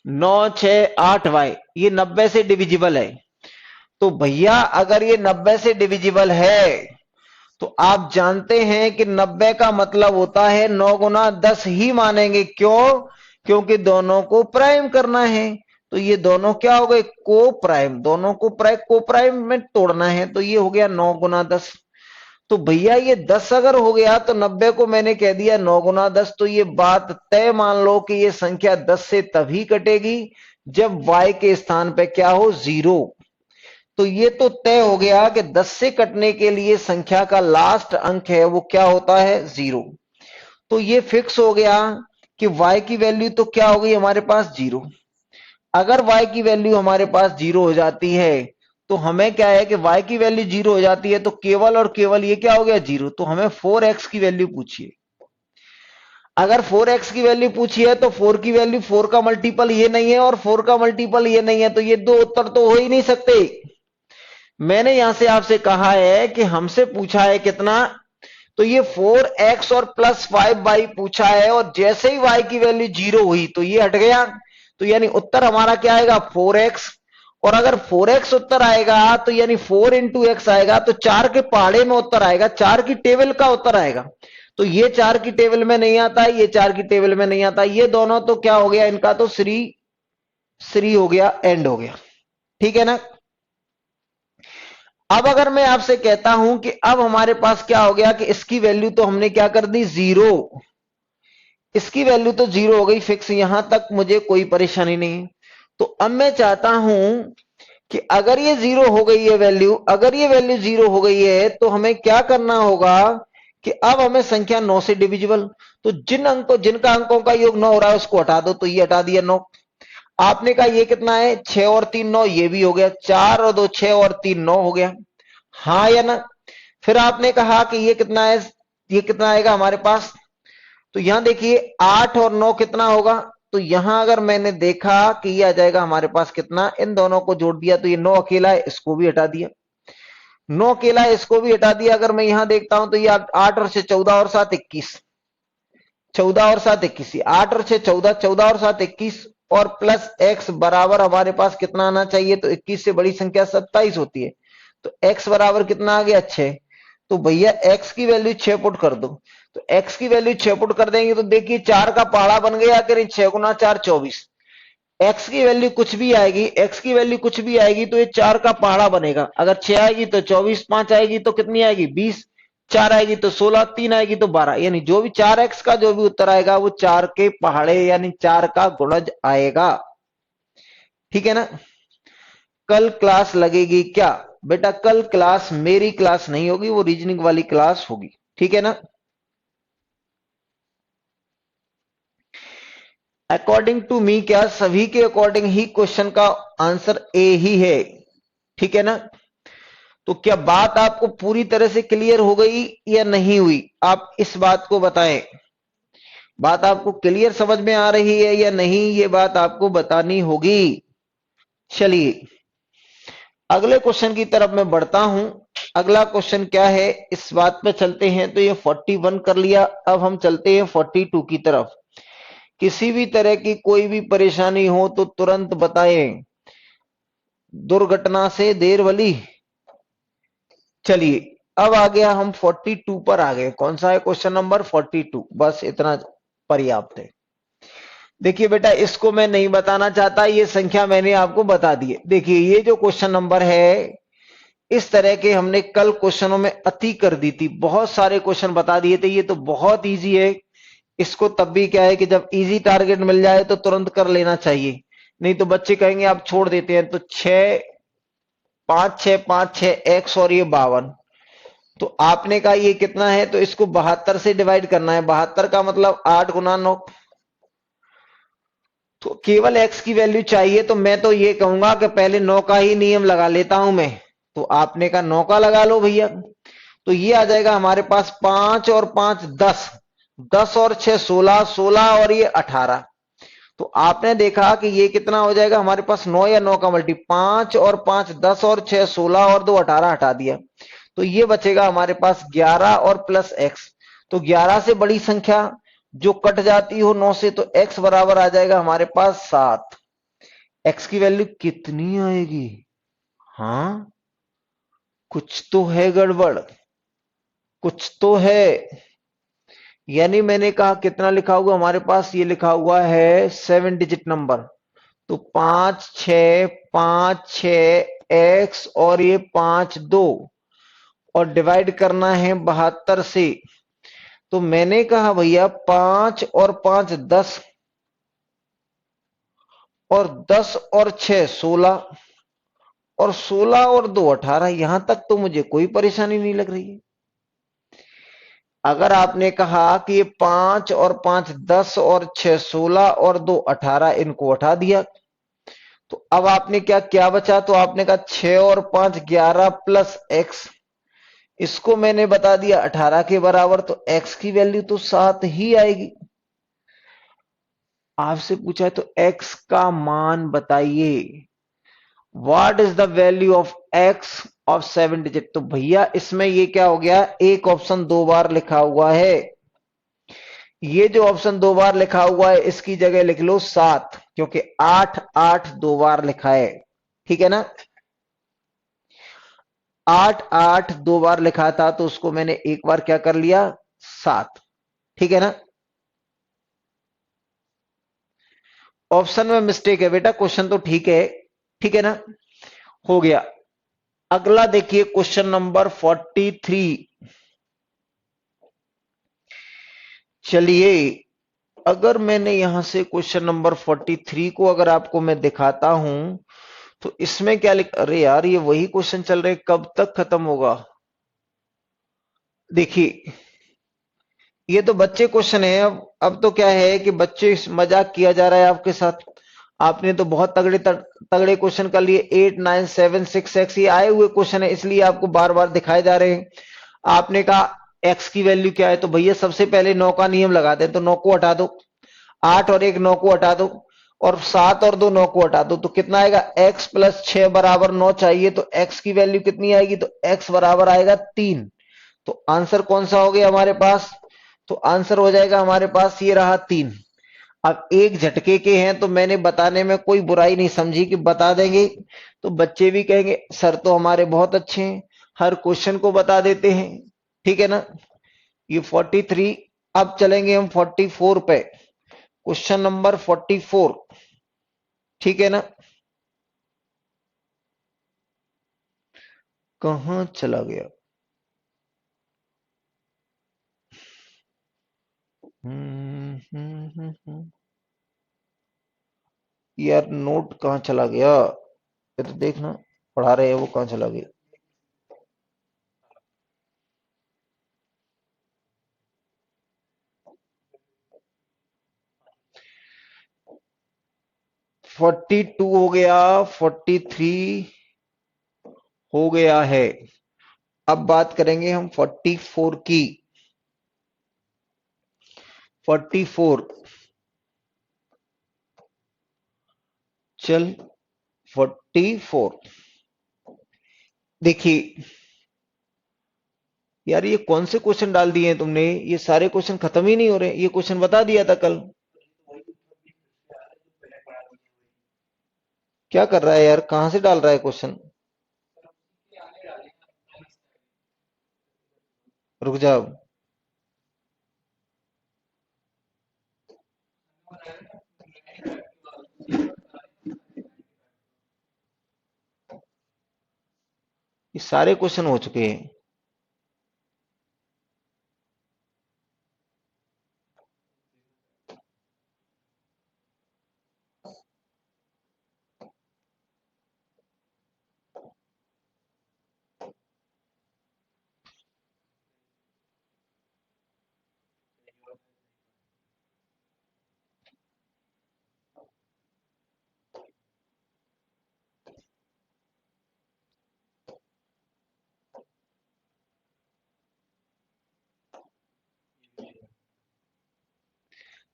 9 6 8 Y, ये 90 से डिविजिबल है। तो भैया अगर ये 90 से डिविजिबल है तो आप जानते हैं कि 90 का मतलब होता है 9 गुना 10 ही मानेंगे। क्यों? क्योंकि दोनों को प्राइम करना है। तो ये दोनों क्या हो गए, को प्राइम, दोनों को प्राइम में तोड़ना है। तो ये हो गया 9 गुना 10। तो भैया ये 10 अगर हो गया तो 90 को मैंने कह दिया 9 गुना 10। तो ये बात तय मान लो कि ये संख्या 10 से तभी कटेगी जब y के स्थान पे क्या हो, 0। तो ये तो तय हो गया कि 10 से कटने के लिए संख्या का लास्ट अंक है वो क्या होता है, 0। तो ये फिक्स हो गया कि y की वैल्यू तो क्या हो गई हमारे पास, 0। अगर y की वैल्यू हमारे पास 0 हो जाती है तो हमें क्या है कि y की वैल्यू 0 हो जाती है तो केवल और केवल ये क्या हो गया, 0। तो हमें 4x की वैल्यू पूछिए। अगर 4x की वैल्यू पूछी है तो 4 की वैल्यू 4 का मल्टीपल ये नहीं है और 4 का मल्टीपल ये नहीं है, तो ये दो उत्तर तो हो ही नहीं सकते। मैंने यहां से आपसे कहा है कि हमसे पूछा है कितना, तो ये 4x और प्लस 5y पूछा है और जैसे ही y की वैल्यू 0 हुई तो ये हट गया। तो यानी उत्तर हमारा क्या आएगा, 4x। और अगर 4x उत्तर आएगा तो यानी 4 इंटू एक्स आएगा, तो 4 के पहाड़े में उत्तर आएगा, 4 की टेबल का उत्तर आएगा। तो ये 4 की टेबल में नहीं आता, ये 4 की टेबल में नहीं आता, ये दोनों तो क्या हो गया, इनका तो श्री श्री हो गया, एंड हो गया। ठीक है ना। अब अगर मैं आपसे कहता हूं कि अब हमारे पास क्या हो गया कि इसकी वैल्यू तो हमने क्या कर दी, 0। इसकी वैल्यू तो 0 हो गई फिक्स, यहां तक मुझे कोई परेशानी नहीं। तो अब मैं चाहता हूं कि अगर ये 0 हो गई है वैल्यू, अगर ये वैल्यू 0 हो गई है तो हमें क्या करना होगा कि अब हमें संख्या 9 से डिविजिबल, तो जिनका अंकों का योग 9 हो रहा है उसको हटा दो। तो ये हटा दिया 9। आपने कहा ये कितना है, 6 और 3 9, ये भी हो गया, 4 और 2 6 और 3 9 हो गया, हाँ या ना। फिर आपने कहा कि ये कितना है, ये कितना आएगा हमारे पास, तो यहां देखिए 8 और 9 कितना होगा। तो यहां अगर मैंने देखा कि ये आ जाएगा हमारे पास कितना, इन दोनों को जोड़ दिया तो ये 9 अकेला है, इसको भी हटा दिया, 9 अकेला है, इसको भी हटा दिया। अगर मैं यहां देखता हूं तो ये 8 और 6 14 और 7 21, 14 और 7 21, 8 और 6 14, 14 और 7 21 और प्लस x बराबर हमारे पास कितना आना चाहिए, तो 21 से बड़ी संख्या 27 होती है। तो x बराबर कितना आ गया, 6। तो भैया x की वैल्यू 6 पुट कर दो। तो x की वैल्यू 6 पुट कर देंगे तो देखिए 4 का पहाड़ा बन गया कि नहीं, 6 गुना 4 24। x की वैल्यू कुछ भी आएगी, x की वैल्यू कुछ भी आएगी तो ये 4 का पहाड़ा बनेगा। अगर 6 आएगी तो 24, 5 आएगी तो कितनी आएगी, 20, 4 आएगी तो 16, 3 आएगी तो 12। यानी जो भी 4x का जो भी उत्तर आएगा वो 4 के पहाड़े यानी 4 का गुणज आएगा। ठीक है ना। कल क्लास लगेगी क्या बेटा, कल क्लास मेरी क्लास नहीं होगी, वो रीजनिंग वाली क्लास होगी। ठीक है ना। अकॉर्डिंग टू मी, क्या सभी के अकॉर्डिंग ही क्वेश्चन का आंसर ए ही है। ठीक है ना। तो क्या बात आपको पूरी तरह से क्लियर हो गई या नहीं हुई, आप इस बात को बताएं। बात आपको क्लियर समझ में आ रही है या नहीं, ये बात आपको बतानी होगी। चलिए अगले क्वेश्चन की तरफ मैं बढ़ता हूं। अगला क्वेश्चन क्या है, इस बात पे चलते हैं। तो ये 41 कर लिया, अब हम चलते हैं 42 की तरफ। किसी भी तरह की कोई भी परेशानी हो तो तुरंत बताएं, दुर्घटना से देर भली। चलिए अब आ गया, हम 42 पर आ गए। कौन सा है, क्वेश्चन नंबर 42, बस इतना पर्याप्त है। देखिए बेटा इसको मैं नहीं बताना चाहता, ये संख्या मैंने आपको बता दी है। देखिए ये जो क्वेश्चन नंबर है, इस तरह के हमने कल क्वेश्चनों में अति कर दी थी, बहुत सारे क्वेश्चन बता दिए थे। ये तो बहुत इजी है, इसको तब भी क्या है कि जब इजी टारगेट मिल जाए तो तुरंत कर लेना चाहिए, नहीं तो बच्चे कहेंगे आप छोड़ देते हैं। तो 6 5 6 5 6 x और ये 52, तो आपने कहा ये कितना है, तो इसको 72 से डिवाइड करना है। 72 का मतलब 8 गुना 9। तो केवल x की वैल्यू चाहिए, तो मैं तो ये कहूंगा कि पहले 9 का ही नियम लगा लेता हूं मैं। तो आपने कहा 9 का लगा लो भैया। तो ये आ जाएगा हमारे पास 5 और 5 10, 10 और 6 16, 16 और ये 18। तो आपने देखा कि ये कितना हो जाएगा हमारे पास, 9 या 9 का मल्टी, 5 और 5 10 और 6 16 और 2 18, हटा दिया। तो ये बचेगा हमारे पास 11 और प्लस एक्स। तो 11 से बड़ी संख्या जो कट जाती हो 9 से, तो x बराबर आ जाएगा हमारे पास 7। x की वैल्यू कितनी आएगी? हाँ, कुछ तो है गड़बड़, कुछ तो है। यानी मैंने कहा कितना लिखा हुआ हमारे पास, ये लिखा हुआ है 7 डिजिट नंबर। तो 5 6 एक्स और ये 5 2, और डिवाइड करना है 72 से। तो मैंने कहा भैया 5 और 5 10, और 10 और 6 16, और 16 और 2 18। यहां तक तो मुझे कोई परेशानी नहीं लग रही है। अगर आपने कहा कि ये 5 और 5 10 और 6 16 और 2 18, इनको हटा दिया, तो अब आपने क्या क्या बचा, तो आपने कहा 6 और 5 11 प्लस एक्स, इसको मैंने बता दिया 18 के बराबर। तो एक्स की वैल्यू तो 7 ही आएगी। आपसे पूछा है तो एक्स का मान बताइए। What is the value of x of 7 digit? तो भैया इसमें ये क्या हो गया, एक ऑप्शन दो बार लिखा हुआ है। ये जो ऑप्शन दो बार लिखा हुआ है इसकी जगह लिख लो 7, क्योंकि 8 8 दो बार लिखा है। ठीक है ना? 8 8 दो बार लिखा था, तो उसको मैंने एक बार क्या कर लिया, 7। ठीक है ना? ऑप्शन में मिस्टेक है बेटा, क्वेश्चन तो ठीक है। ठीक है ना? हो गया। अगला देखिए क्वेश्चन नंबर 43। चलिए, अगर मैंने यहां से क्वेश्चन नंबर 43 को अगर आपको मैं दिखाता हूं, तो इसमें क्या लिख, अरे यार ये वही क्वेश्चन चल रहे, कब तक खत्म होगा? देखिए, ये तो बच्चे क्वेश्चन है। अब तो क्या है कि बच्चे मजाक किया जा रहा है आपके साथ। आपने तो बहुत तगड़े तगड़े क्वेश्चन कर लिए, 8 9 7 6 एक्स, ये आए हुए क्वेश्चन है, इसलिए आपको बार बार दिखाए जा रहे हैं। आपने कहा एक्स की वैल्यू क्या है, तो भैया सबसे पहले 9 का नियम लगा दें, तो 9 को हटा दो, 8 और 1 9 को हटा दो, और 7 और 2 9 को हटा दो, तो कितना आएगा, x प्लस 6 बराबर 9 चाहिए, तो x की वैल्यू कितनी आएगी, तो x बराबर आएगा 3। तो आंसर कौन सा हो गया हमारे पास, तो आंसर हो जाएगा हमारे पास ये रहा 3। अब एक झटके के हैं, तो मैंने बताने में कोई बुराई नहीं समझी कि बता देंगे, तो बच्चे भी कहेंगे सर तो हमारे बहुत अच्छे हैं, हर क्वेश्चन को बता देते हैं। ठीक है ना? ये 43। अब चलेंगे हम 44 पे, क्वेश्चन नंबर 44। ठीक है ना? कहां चला गया? यार नोट कहां चला गया? ये तो देखना, पढ़ा रहे हैं वो, कहां चला गया? 42 हो गया, 43 हो गया है। अब बात करेंगे हम 44 की। 44, चल 44। देखिए यार, ये कौन से क्वेश्चन डाल दिए हैं तुमने, ये सारे क्वेश्चन खत्म ही नहीं हो रहे, ये क्वेश्चन बता दिया था कल। क्या कर रहा है यार, कहां से डाल रहा है क्वेश्चन? रुक जाओ। ये सारे क्वेश्चन हो चुके हैं।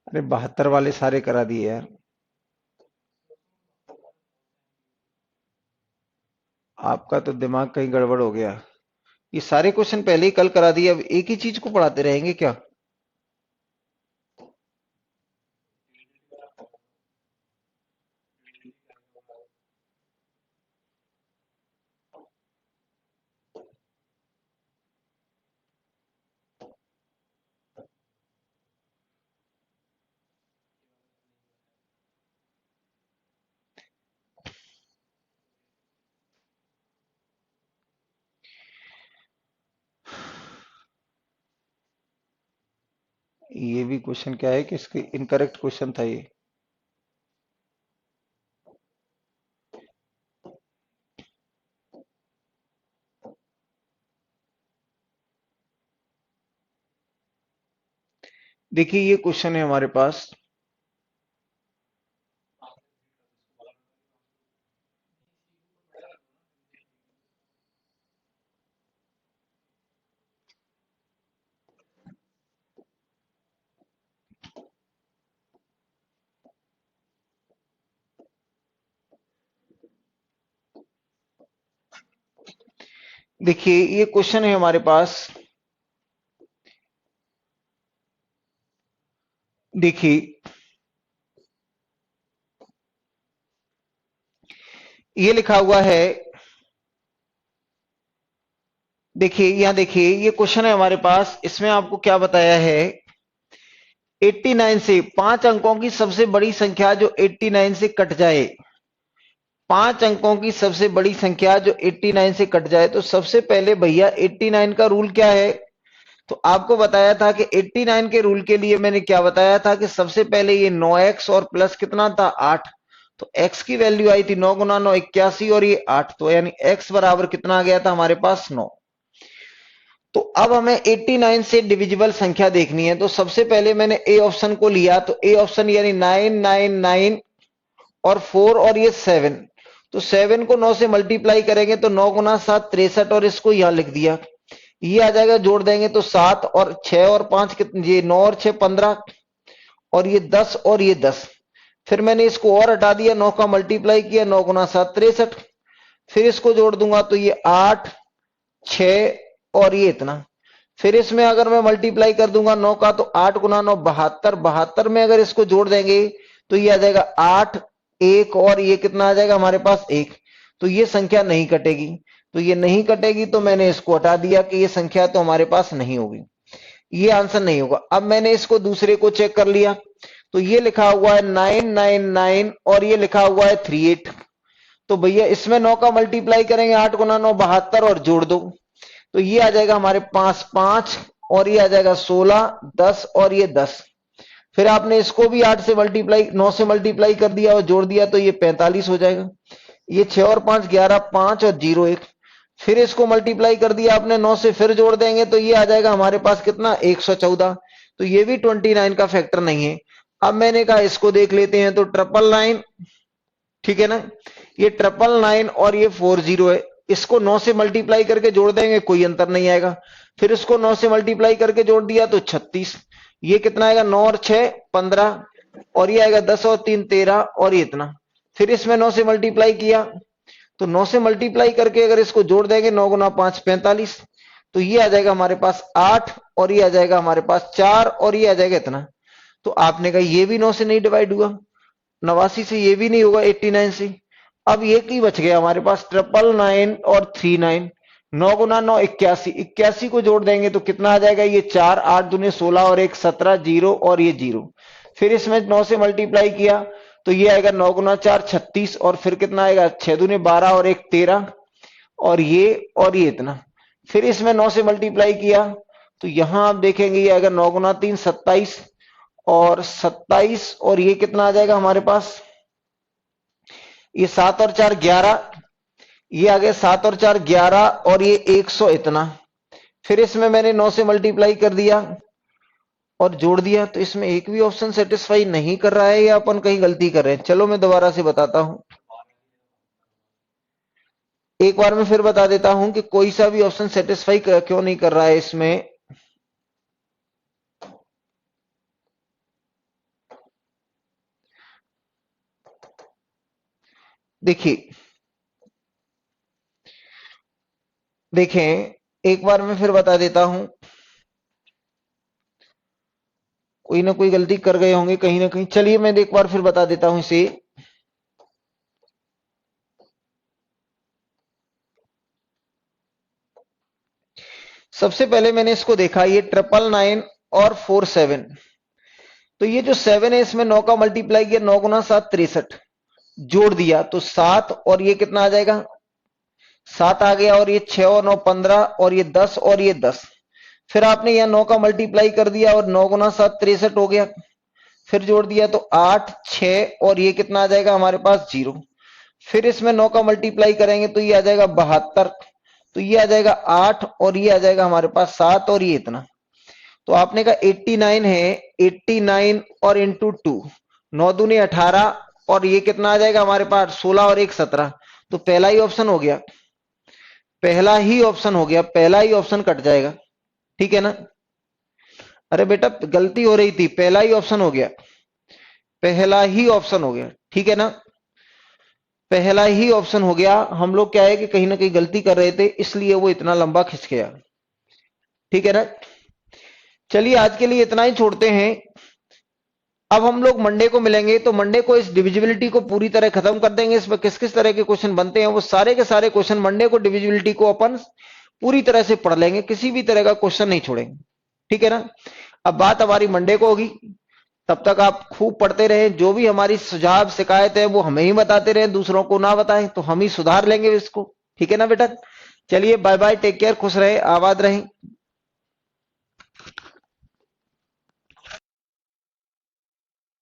अरे 72 वाले सारे करा दिए यार। आपका तो दिमाग कहीं गड़बड़ हो गया। ये सारे क्वेश्चन पहले ही कल करा दिए, अब एक ही चीज को पढ़ाते रहेंगे क्या? ये भी क्वेश्चन क्या है कि इसके इनकरेक्ट क्वेश्चन था ये। देखिए ये क्वेश्चन है हमारे पास। देखिए ये क्वेश्चन है हमारे पास। देखिए ये लिखा हुआ है। देखिए यहाँ देखिए ये क्वेश्चन है हमारे पास, इसमें आपको क्या बताया है। 89 से 5 अंकों की सबसे बड़ी संख्या जो 89 से कट जाए, 5 अंकों की सबसे बड़ी संख्या जो 89 से कट जाए, तो सबसे पहले भैया 89 का रूल क्या है। तो आपको बताया था कि 89 के रूल के लिए मैंने क्या बताया था कि सबसे पहले ये 9x और प्लस कितना था 8। तो x की वैल्यू आई थी 9 गुना 9 81 और ये 8, तो यानी x बराबर कितना आ गया था हमारे पास 9। तो अब हमें 89 से डिविजिबल संख्या देखनी है, तो सबसे पहले मैंने ए ऑप्शन को लिया, तो ए ऑप्शन यानी 999 और 4 और ये 7। तो 7 को 9 से मल्टीप्लाई करेंगे तो 9 गुना 7 63 और इसको यहां लिख दिया। ये आ जाएगा, जोड़ देंगे तो 7 और 6 और 5 कितने, ये 9 और 6 15 और ये 10 और ये 10। फिर मैंने इसको और हटा दिया, 9 का मल्टीप्लाई किया, 9 गुना 7 63। फिर इसको जोड़ दूंगा तो ये 8 6 और ये इतना। फिर इसमें अगर मैं मल्टीप्लाई कर दूंगा 9 का, तो 8 गुना 9 72, 72 में अगर इसको जोड़ देंगे तो ये आ जाएगा 8 1 और ये कितना आ जाएगा हमारे पास 1। तो ये संख्या नहीं कटेगी। तो ये नहीं कटेगी तो मैंने इसको हटा दिया कि ये संख्या तो हमारे पास नहीं होगी, ये आंसर नहीं होगा। अब मैंने इसको दूसरे को चेक कर लिया, तो ये लिखा हुआ है 999 और ये लिखा हुआ है 38। तो भैया इसमें 9 का मल्टीप्लाई करेंगे, 8 गुना 9 72 और जोड़ दो, तो ये आ जाएगा हमारे पास 5 और ये आ जाएगा 16 10 और ये 10। फिर आपने इसको भी 8 से मल्टीप्लाई 9 से मल्टीप्लाई कर दिया और जोड़ दिया तो ये 45 हो जाएगा। ये 6 और 5 11 5 और 0 1। फिर इसको मल्टीप्लाई कर दिया आपने 9 से, फिर जोड़ देंगे तो ये आ जाएगा हमारे पास कितना 114। तो ये भी 29 का फैक्टर नहीं है। अब मैंने कहा इसको देख लेते हैं, तो 999, ठीक है ना, ये 999 और ये 40 है। इसको 9 से मल्टीप्लाई करके जोड़ देंगे, कोई अंतर नहीं आएगा। फिर इसको 9 से मल्टीप्लाई करके जोड़ दिया तो 36। ये कितना आएगा 9 और 6 15 और ये आएगा 10 और 3 13 और ये इतना। फिर इसमें 9 से मल्टीप्लाई किया, तो 9 से मल्टीप्लाई करके अगर इसको जोड़ देंगे 9 गुना 5 45। तो ये आ जाएगा हमारे पास 8 और ये आ जाएगा हमारे पास 4 और ये आ जाएगा इतना। तो आपने कहा ये भी 9 से नहीं डिवाइड हुआ, 89 से ये भी नहीं होगा, 89 से। अब ये की बच गया हमारे पास 999 और 39। 9 गुना 9 81, 81 को जोड़ देंगे तो कितना आ जाएगा, ये 4 8 दूनी 16 और 1 17 0 और ये 0। फिर इसमें 9 से मल्टीप्लाई किया तो ये आएगा 9 गुना 4 36 और फिर कितना आएगा 6 दूनी 12 और 1 13 और ये इतना। फिर इसमें 9 से मल्टीप्लाई किया तो यहां आप देखेंगे ये आएगा 9 गुना 3 27 और 27 और ये कितना आ जाएगा हमारे पास, ये 7 और 4 11, ये आ गया 7 और 4 11 और ये 100 इतना। फिर इसमें मैंने 9 से मल्टीप्लाई कर दिया और जोड़ दिया, तो इसमें एक भी ऑप्शन सेटिस्फाई नहीं कर रहा है या अपन कहीं गलती कर रहे हैं। चलो मैं दोबारा से बताता हूं, एक बार मैं फिर बता देता हूं कि कोई सा भी ऑप्शन सेटिस्फाई क्यों नहीं कर रहा है इसमें। देखिए, देखें, एक बार मैं फिर बता देता हूं, कोई ना कोई गलती कर गए होंगे कहीं ना कहीं। चलिए मैं एक बार फिर बता देता हूं इसे। सबसे पहले मैंने इसको देखा, ये 999 और 47। तो ये जो 7 है इसमें 9 का मल्टीप्लाई किया, 9 गुना 7 63, जोड़ दिया तो 7, और ये कितना आ जाएगा, 7 आ गया, और ये 6 और 9 15, और ये 10 और ये 10। फिर आपने यहां 9 का मल्टीप्लाई कर दिया और 9 गुना 7 63 हो गया। फिर जोड़ दिया तो 8 6, और ये कितना आ जाएगा हमारे पास 0। फिर इसमें 9 का मल्टीप्लाई करेंगे तो ये आ जाएगा 72। तो ये आ जाएगा 8, और ये आ जाएगा हमारे पास 7, और ये इतना। तो आपने कहा 89 है, 89 और इंटू 2, 9 दूनी 18, और ये कितना आ जाएगा हमारे पास 16 और 1 17। तो पहला ही ऑप्शन हो गया, पहला ही ऑप्शन हो गया, पहला ही ऑप्शन कट जाएगा। ठीक है ना? अरे बेटा गलती हो रही थी, पहला ही ऑप्शन हो गया, पहला ही ऑप्शन हो गया। ठीक है ना? पहला ही ऑप्शन हो गया। हम लोग क्या है कि कहीं ना कहीं गलती कर रहे थे, इसलिए वो इतना लंबा खिंच गया। ठीक है ना? चलिए आज के लिए इतना ही छोड़ते हैं। अब हम लोग मंडे को मिलेंगे, तो मंडे को इस डिविजिबिलिटी को पूरी तरह खत्म कर देंगे। इसमें किस किस तरह के क्वेश्चन बनते हैं वो सारे के सारे क्वेश्चन मंडे को डिविजिबिलिटी को अपन पूरी तरह से पढ़ लेंगे, किसी भी तरह का क्वेश्चन नहीं छोड़ेंगे। ठीक है ना? अब बात हमारी मंडे को होगी। तब तक आप खूब पढ़ते रहें, जो भी हमारी सुझाव शिकायत है वो हमें ही बताते रहे, दूसरों को ना बताएं, तो हम ही सुधार लेंगे इसको। ठीक है ना बेटा? चलिए बाय बाय, टेक केयर, खुश रहे, आबाद रहें।